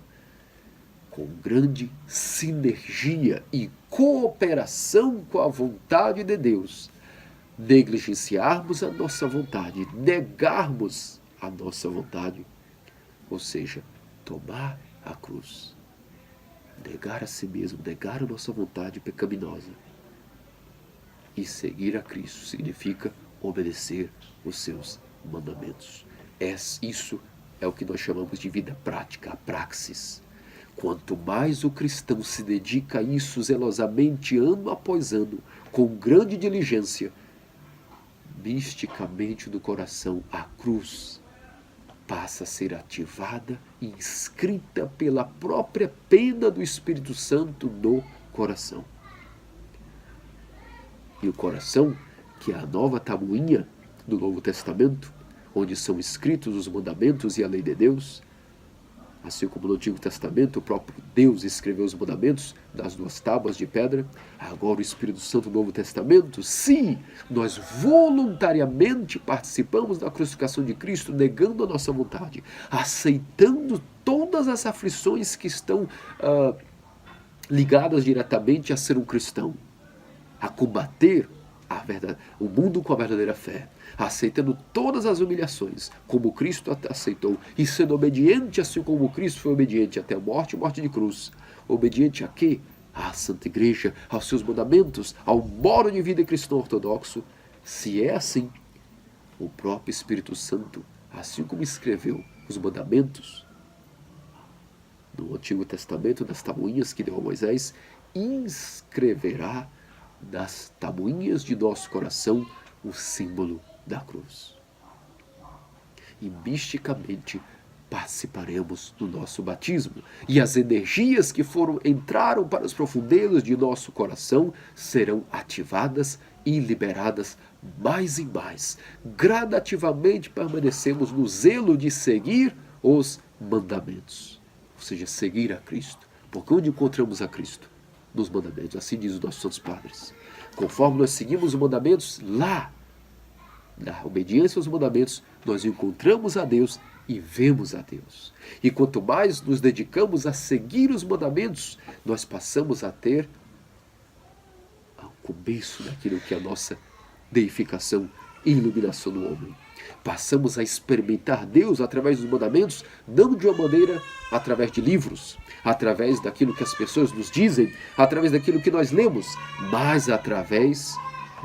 Com grande sinergia e cooperação com a vontade de Deus. Negligenciarmos a nossa vontade, negarmos a nossa vontade, ou seja, tomar a cruz. Negar a si mesmo, negar a nossa vontade pecaminosa. E seguir a Cristo significa obedecer os seus mandamentos. Isso é o que nós chamamos de vida prática, a praxis. Quanto mais o cristão se dedica a isso zelosamente, ano após ano, com grande diligência, misticamente no coração, a cruz passa a ser ativada e inscrita pela própria pena do Espírito Santo no coração. E o coração, que é a nova tabuinha do Novo Testamento, onde são escritos os mandamentos e a lei de Deus, assim como no Antigo Testamento o próprio Deus escreveu os mandamentos das 2 tábuas de pedra, agora o Espírito Santo do Novo Testamento, sim, nós voluntariamente participamos da crucificação de Cristo, negando a nossa vontade, aceitando todas as aflições que estão ligadas diretamente a ser um cristão, a combater o mundo com a verdadeira fé, aceitando todas as humilhações, como Cristo aceitou, e sendo obediente assim como Cristo foi obediente até a morte e morte de cruz. Obediente a quê? À Santa Igreja, aos seus mandamentos, ao modo de vida cristão ortodoxo. Se é assim, o próprio Espírito Santo, assim como escreveu os mandamentos no Antigo Testamento, das tabuinhas que deu a Moisés, inscreverá das tabuinhas de nosso coração o símbolo da cruz. E misticamente participaremos do nosso batismo, e as energias que entraram para as profundezas de nosso coração serão ativadas e liberadas mais e mais. Gradativamente permanecemos no zelo de seguir os mandamentos, ou seja, seguir a Cristo. Porque onde encontramos a Cristo? Nos mandamentos, assim diz os nossos santos padres. Conforme nós seguimos os mandamentos, lá, na obediência aos mandamentos, nós encontramos a Deus e vemos a Deus. E quanto mais nos dedicamos a seguir os mandamentos, nós passamos a ter o começo daquilo que é a nossa deificação e iluminação do homem. Passamos a experimentar Deus através dos mandamentos, não de uma maneira através de livros, através daquilo que as pessoas nos dizem, através daquilo que nós lemos, mas através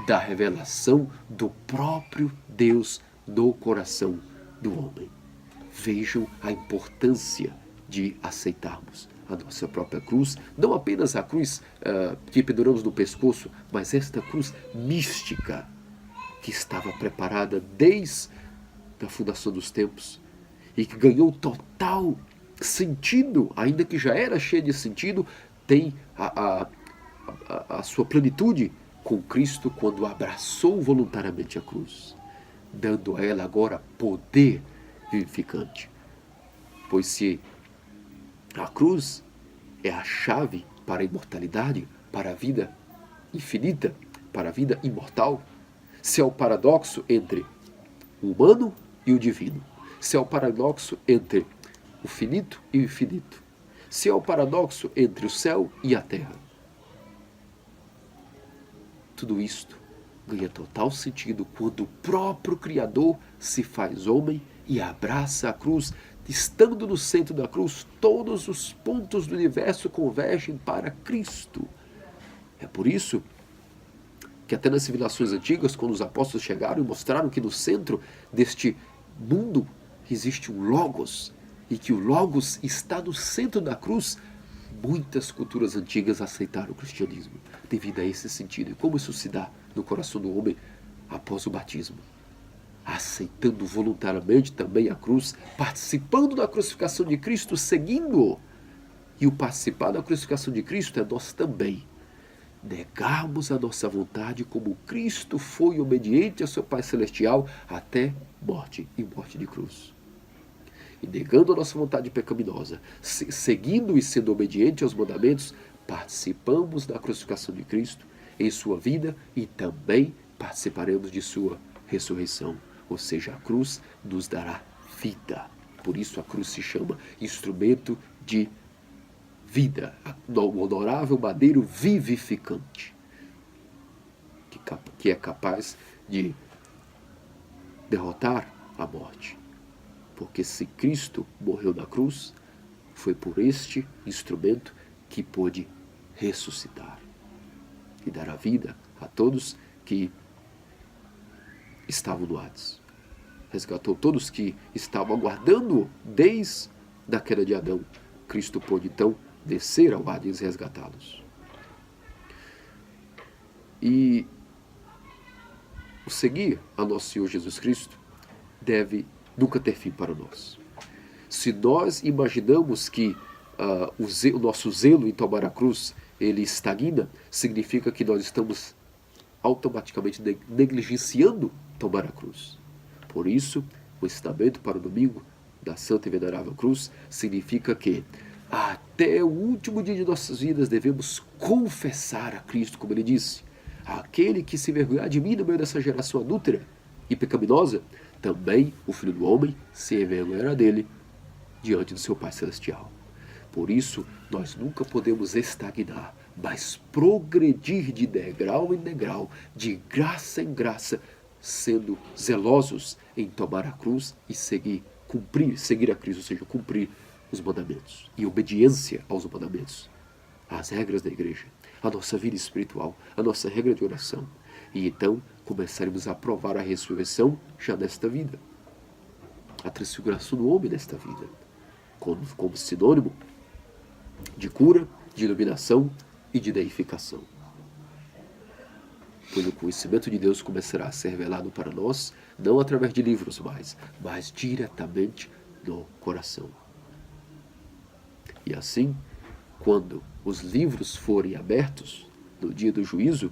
da revelação do próprio Deus no coração do homem. Vejam a importância de aceitarmos a nossa própria cruz, não apenas a cruz que penduramos no pescoço, mas esta cruz mística que estava preparada desde a fundação dos tempos e que ganhou total sentido, ainda que já era cheia de sentido, tem a sua plenitude com Cristo quando abraçou voluntariamente a cruz, dando a ela agora poder vivificante. Pois se a cruz é a chave para a imortalidade, para a vida infinita, para a vida imortal, se é o paradoxo entre o humano e o divino, se é o paradoxo entre o finito e o infinito, se é o paradoxo entre o céu e a terra, tudo isto ganha total sentido quando o próprio Criador se faz homem e abraça a cruz. Estando no centro da cruz, todos os pontos do universo convergem para Cristo. É por isso que até nas civilizações antigas, quando os apóstolos chegaram e mostraram que no centro deste mundo existe um Logos, e que o Logos está no centro da cruz, muitas culturas antigas aceitaram o cristianismo devido a esse sentido. E como isso se dá no coração do homem após o batismo? Aceitando voluntariamente também a cruz, participando da crucificação de Cristo, seguindo-o. E o participar da crucificação de Cristo é nós também negarmos a nossa vontade, como Cristo foi obediente ao seu Pai Celestial até morte e morte de cruz. E negando a nossa vontade pecaminosa, seguindo e sendo obediente aos mandamentos, participamos da crucificação de Cristo em sua vida e também participaremos de sua ressurreição. Ou seja, a cruz nos dará vida. Por isso a cruz se chama instrumento de vida, o honorável madeiro vivificante, que é capaz de derrotar a morte. Porque se Cristo morreu na cruz, foi por este instrumento que pôde ressuscitar e dar a vida a todos que estavam no Hades. Resgatou todos que estavam aguardando desde a queda de Adão. Cristo pôde então descer ao Hades e resgatá-los. E o seguir a nosso Senhor Jesus Cristo deve nunca ter fim para nós. Se nós imaginamos que o nosso zelo em tomar a cruz ele estagna, significa que nós estamos automaticamente negligenciando tomar a cruz. Por isso, o ensinamento para o domingo da Santa e Venerável Cruz significa que até o último dia de nossas vidas devemos confessar a Cristo, como ele disse: aquele que se envergonhar de mim no meio dessa geração adúltera e pecaminosa, também o Filho do Homem se envergonhará dele diante do seu Pai Celestial. Por isso, nós nunca podemos estagnar, mas progredir de degrau em degrau, de graça em graça, sendo zelosos em tomar a cruz e seguir a Cristo, ou seja, cumprir os mandamentos e obediência aos mandamentos, às regras da igreja, a nossa vida espiritual, a nossa regra de oração. E então começaremos a provar a ressurreição já nesta vida, a transfiguração do homem nesta vida, como sinônimo de cura, de iluminação e de deificação. Pois o conhecimento de Deus começará a ser revelado para nós, não através de livros mais, mas diretamente no coração. E assim, quando os livros forem abertos no dia do juízo,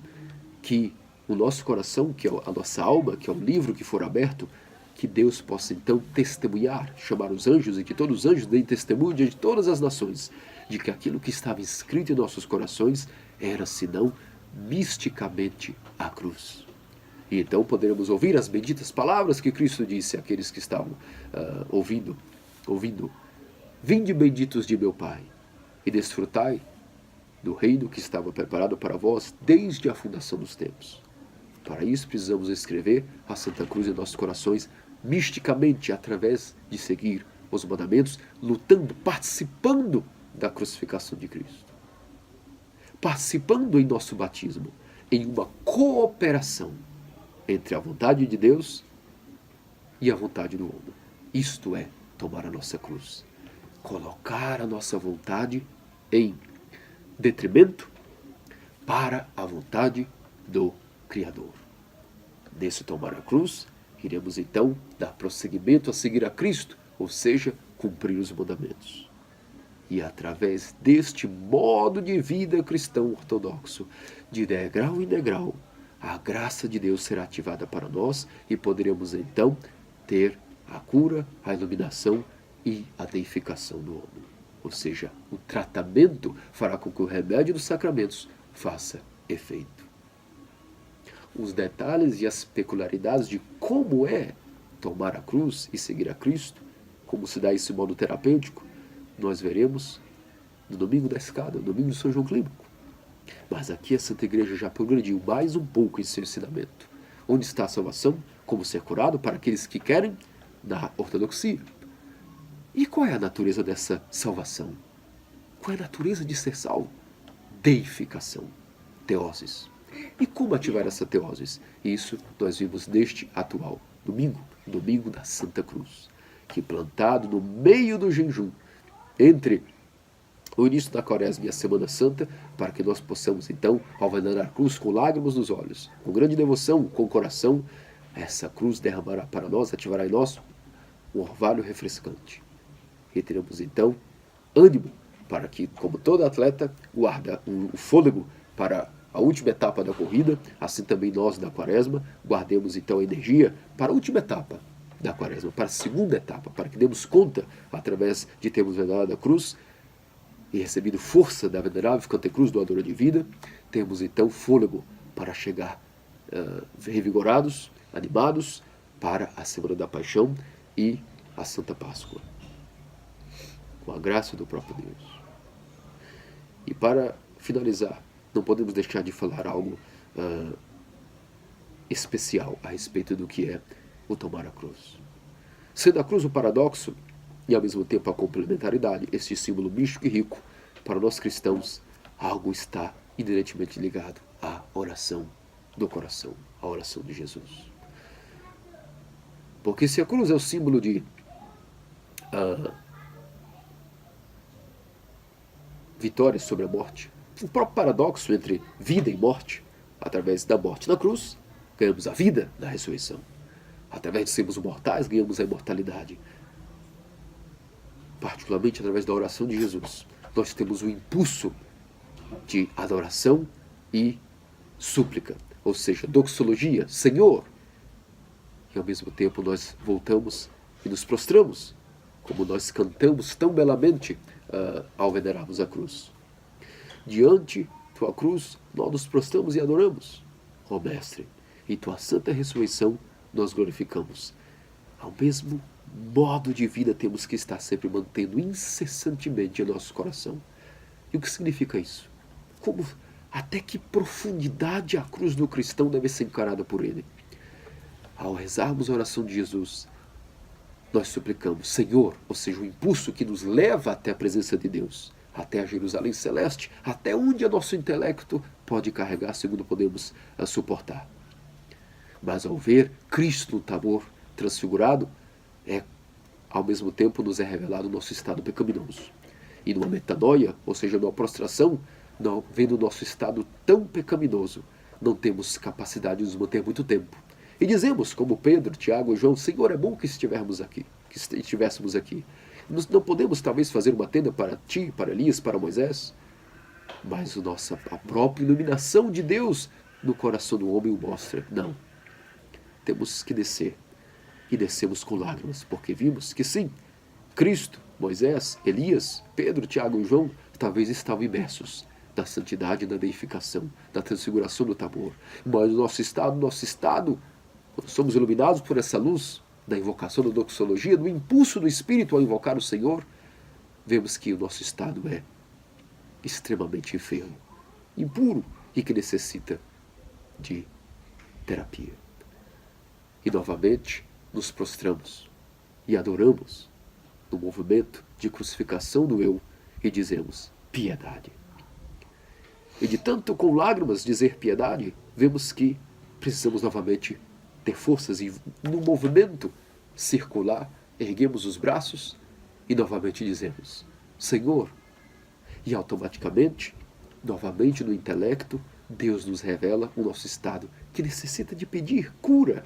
que o nosso coração, que é a nossa alma, que é o livro que for aberto, que Deus possa então testemunhar, chamar os anjos, e que todos os anjos deem testemunho diante de todas as nações, de que aquilo que estava escrito em nossos corações era senão misticamente a cruz. E então poderemos ouvir as benditas palavras que Cristo disse àqueles que estavam ouvindo. Vinde benditos de meu Pai, e desfrutai do reino que estava preparado para vós desde a fundação dos tempos. Para isso precisamos escrever a Santa Cruz em nossos corações, misticamente, através de seguir os mandamentos, lutando, participando da crucificação de Cristo. Participando em nosso batismo, em uma cooperação entre a vontade de Deus e a vontade do homem. Isto é tomar a nossa cruz. Colocar a nossa vontade em detrimento para a vontade do Criador. Nesse tomar a cruz, iremos então dar prosseguimento a seguir a Cristo, ou seja, cumprir os mandamentos. E através deste modo de vida cristão ortodoxo, de degrau em degrau, a graça de Deus será ativada para nós e poderemos então ter a cura, a iluminação e a deificação do homem. Ou seja, o tratamento fará com que o remédio dos sacramentos faça efeito. Os detalhes e as peculiaridades de como é tomar a cruz e seguir a Cristo, como se dá esse modo terapêutico, nós veremos no domingo da escada, no domingo de São João Clínico. Mas aqui a Santa Igreja já progrediu mais um pouco em seu ensinamento. Onde está a salvação? Como ser curado para aqueles que querem? Na ortodoxia. E qual é a natureza dessa salvação? Qual é a natureza de ser salvo? Deificação, teoses. E como ativar essa teoses? Isso nós vimos neste atual domingo, domingo da Santa Cruz, que plantado no meio do jejum, entre o início da Quaresma e a Semana Santa, para que nós possamos então, ao venerar a cruz com lágrimas nos olhos, com grande devoção, com o coração, essa cruz derramará para nós, ativará em nós um orvalho refrescante. E teremos então ânimo para que, como todo atleta, guarda o fôlego para a última etapa da corrida, assim também nós da Quaresma, guardemos então a energia para a última etapa da Quaresma, para a segunda etapa, para que demos conta, através de termos venerado a cruz e recebido força da venerável Cantecruz, doadora de vida, temos então fôlego para chegar revigorados, animados para a Semana da Paixão e a Santa Páscoa, com a graça do próprio Deus. E para finalizar, não podemos deixar de falar algo especial a respeito do que é o tomar a cruz. Sendo a cruz o paradoxo e ao mesmo tempo a complementaridade, este símbolo místico e rico, para nós cristãos, algo está inerentemente ligado à oração do coração, à oração de Jesus. Porque se a cruz é o símbolo de vitória sobre a morte, o próprio paradoxo entre vida e morte, através da morte na cruz, ganhamos a vida na ressurreição. Através de sermos mortais, ganhamos a imortalidade. Particularmente através da oração de Jesus, nós temos o impulso de adoração e súplica, ou seja, doxologia, Senhor. E ao mesmo tempo nós voltamos e nos prostramos, como nós cantamos tão belamente ao venerarmos a cruz. Diante tua cruz, nós nos prostramos e adoramos, ó Mestre, e tua santa ressurreição nós glorificamos. Ao mesmo modo de vida temos que estar sempre mantendo incessantemente em nosso coração. E o que significa isso? Até que profundidade a cruz do cristão deve ser encarada por ele? Ao rezarmos a oração de Jesus, nós suplicamos, Senhor, ou seja, o impulso que nos leva até a presença de Deus, até a Jerusalém Celeste, até onde o nosso intelecto pode carregar, segundo podemos suportar. Mas ao ver Cristo no Tabor transfigurado, ao mesmo tempo nos é revelado o nosso estado pecaminoso. E numa metanoia, ou seja, numa prostração, vendo o nosso estado tão pecaminoso, não temos capacidade de nos manter muito tempo. E dizemos, como Pedro, Tiago e João, Senhor, é bom que estivéssemos aqui. Nós não podemos talvez fazer uma tenda para ti, para Elias, para Moisés, mas a própria iluminação de Deus no coração do homem o mostra. Não. Temos que descer. E descemos com lágrimas, porque vimos que sim, Cristo, Moisés, Elias, Pedro, Tiago e João talvez estavam imersos da santidade e da deificação, da transfiguração do Tabor. Mas o nosso estado, quando somos iluminados por essa luz da invocação da doxologia, do impulso do Espírito ao invocar o Senhor, vemos que o nosso estado é extremamente enfermo, impuro e que necessita de terapia. E novamente nos prostramos e adoramos no movimento de crucificação do eu e dizemos piedade. E de tanto com lágrimas dizer piedade, vemos que precisamos novamente ter forças e no movimento circular erguemos os braços e novamente dizemos Senhor. E automaticamente, novamente no intelecto, Deus nos revela o nosso estado que necessita de pedir cura.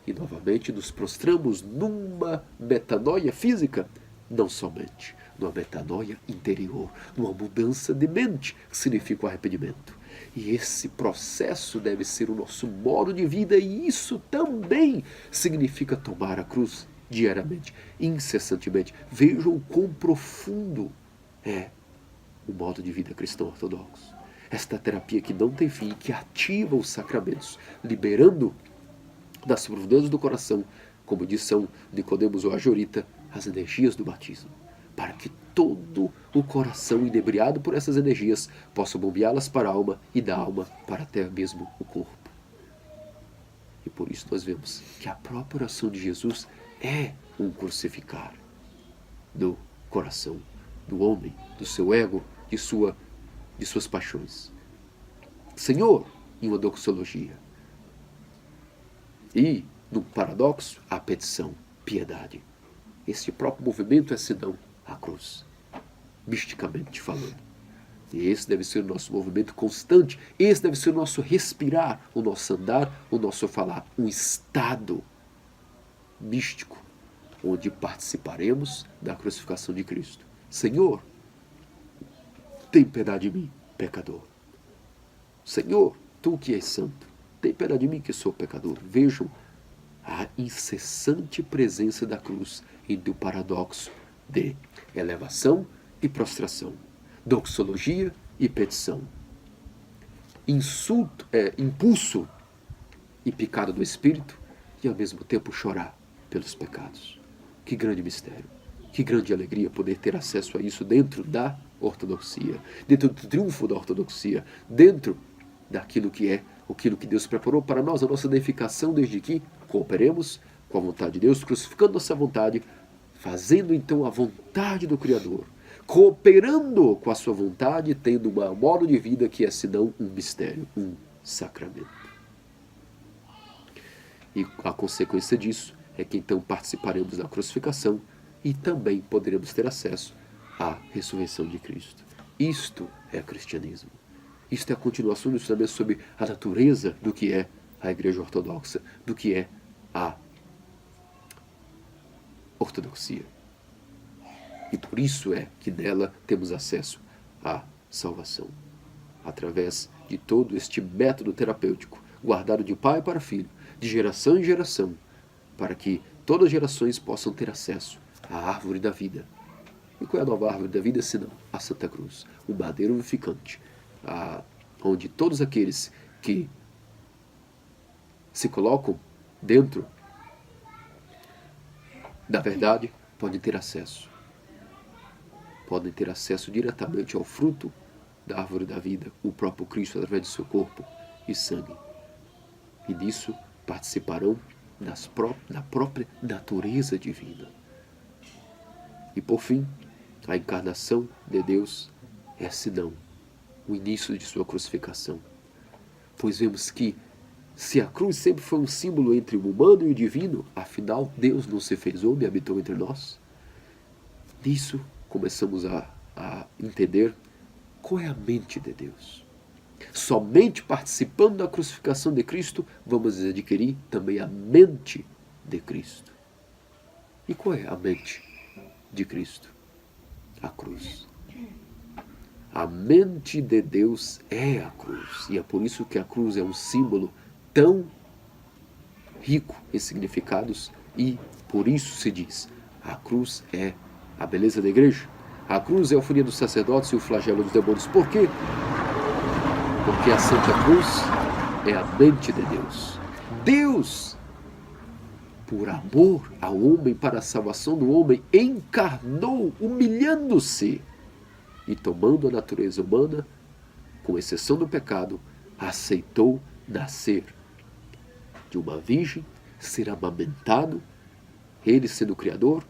E novamente nos prostramos numa metanoia física, não somente, numa metanoia interior, numa mudança de mente, que significa o arrependimento. E esse processo deve ser o nosso modo de vida, e isso também significa tomar a cruz diariamente, incessantemente. Vejam o quão profundo é o modo de vida cristão ortodoxo. Esta terapia que não tem fim, que ativa os sacramentos, liberando das profundezas do coração, como diz São Nicodemos o Ajorita, as energias do batismo, para que todo o coração, inebriado por essas energias, possa bombeá-las para a alma e da alma para até mesmo o corpo. E por isso nós vemos que a própria oração de Jesus é um crucificar do coração do homem, do seu ego, de suas paixões. Senhor, em uma doxologia. E, no paradoxo, a petição, piedade. Este próprio movimento é senão a cruz, misticamente falando. E esse deve ser o nosso movimento constante, esse deve ser o nosso respirar, o nosso andar, o nosso falar, um estado místico, onde participaremos da crucificação de Cristo. Senhor, tem piedade de mim, pecador. Senhor, tu que és santo, tem piedade de mim que sou pecador. Vejam a incessante presença da cruz entre o paradoxo de elevação e prostração, doxologia e petição, impulso e picada do Espírito, e ao mesmo tempo chorar pelos pecados. Que grande mistério, que grande alegria poder ter acesso a isso dentro da ortodoxia, dentro do triunfo da ortodoxia, dentro daquilo que é aquilo que Deus preparou para nós, a nossa deificação, desde que cooperemos com a vontade de Deus, crucificando nossa vontade, fazendo então a vontade do Criador, cooperando com a sua vontade, tendo um modo de vida que é senão um mistério, um sacramento. E a consequência disso é que então participaremos da crucificação e também poderemos ter acesso à ressurreição de Cristo. Isto é cristianismo. Isto é a continuação do ensinamento sobre a natureza do que é a Igreja Ortodoxa, do que é a ortodoxia. E por isso é que nela temos acesso à salvação, através de todo este método terapêutico, guardado de pai para filho, de geração em geração, para que todas as gerações possam ter acesso à árvore da vida. E qual é a nova árvore da vida, senão a Santa Cruz, o madeiro vivificante, onde todos aqueles que se colocam dentro da verdade podem ter acesso diretamente ao fruto da árvore da vida, o próprio Cristo através de seu corpo e sangue. E disso participarão da própria natureza divina. E por fim, a encarnação de Deus é senão o início de sua crucificação. Pois vemos que, se a cruz sempre foi um símbolo entre o humano e o divino, afinal Deus não se fez homem e habitou entre nós. Nisso começamos a entender qual é a mente de Deus. Somente participando da crucificação de Cristo, vamos adquirir também a mente de Cristo. E qual é a mente de Cristo? A cruz. A mente de Deus é a cruz. E é por isso que a cruz é um símbolo tão rico em significados. E por isso se diz, a cruz é a beleza da igreja. A cruz é a euforia dos sacerdotes e o flagelo dos demônios. Por quê? Porque a Santa Cruz é a mente de Deus. Deus, por amor ao homem, para a salvação do homem, encarnou, humilhando-se e tomando a natureza humana, com exceção do pecado, aceitou nascer de uma virgem, ser amamentado, ele sendo o Criador,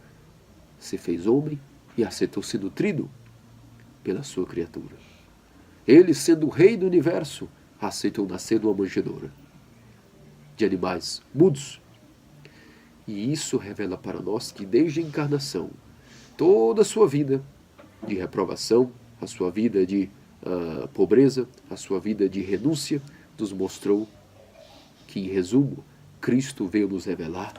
se fez homem e aceitou ser nutrido pela sua criatura. Ele, sendo o rei do universo, aceitou nascer numa manjedoura de animais mudos. E isso revela para nós que desde a encarnação, toda a sua vida de reprovação, a sua vida de pobreza, a sua vida de renúncia, nos mostrou que, em resumo, Cristo veio nos revelar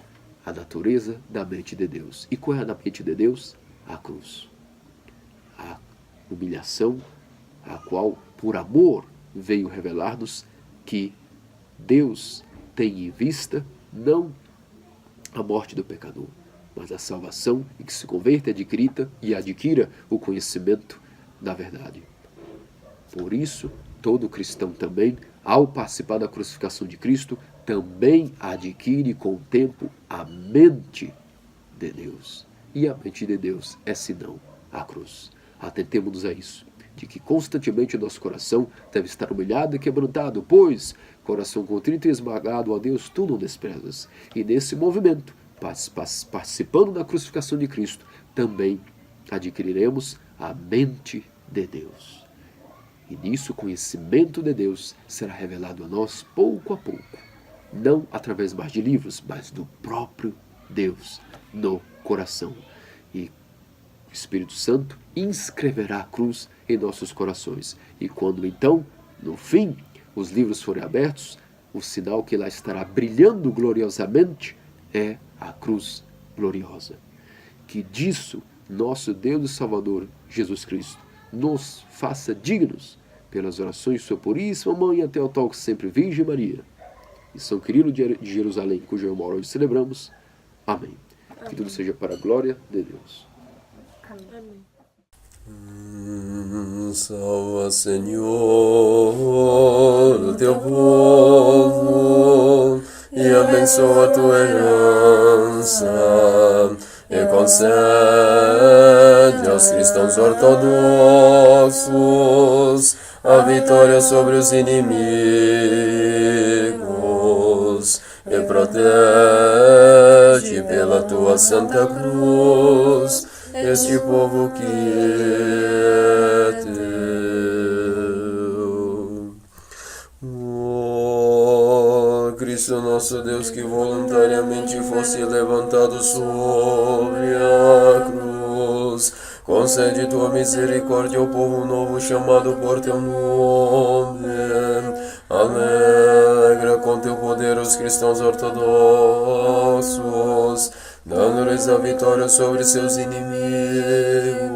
a natureza da mente de Deus. E qual é a mente de Deus? A cruz. A humilhação, a qual, por amor, veio revelar-nos que Deus tem em vista não a morte do pecador, mas a salvação, e que se converta e adquira o conhecimento da verdade. Por isso, todo cristão também, ao participar da crucificação de Cristo, também adquire com o tempo a mente de Deus. E a mente de Deus é senão a cruz. Atentemos-nos a isso, de que constantemente o nosso coração deve estar humilhado e quebrantado, pois, coração contrito e esmagado, a Deus tu não desprezas. E nesse movimento, participando da crucificação de Cristo, também adquiriremos a mente de Deus. E nisso o conhecimento de Deus será revelado a nós pouco a pouco, não através mais de livros, mas do próprio Deus no coração. E o Espírito Santo inscreverá a cruz em nossos corações. E quando então, no fim, os livros forem abertos, o sinal que lá estará brilhando gloriosamente é a cruz gloriosa. Que disso nosso Deus e Salvador, Jesus Cristo, nos faça dignos pelas orações de sua puríssima Mãe a Teotocos sempre Virgem Maria e São Quirilo de Jerusalém, cuja memória hoje celebramos. Amém. Que tudo seja para a glória de Deus. Amém. Salva, Senhor, o teu povo e abençoa a tua herança e concede aos cristãos ortodoxos a vitória sobre os inimigos e protege pela tua santa cruz este povo que é teu. Ó Cristo nosso Deus, que voluntariamente fosse levantado sobre a cruz, concede tua misericórdia ao povo novo chamado por teu nome. Alegra com teu poder os cristãos ortodoxos, dando-lhes a vitória sobre seus inimigos.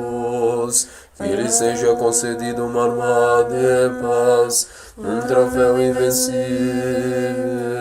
Que lhes seja concedido uma armada de paz, um troféu invencível.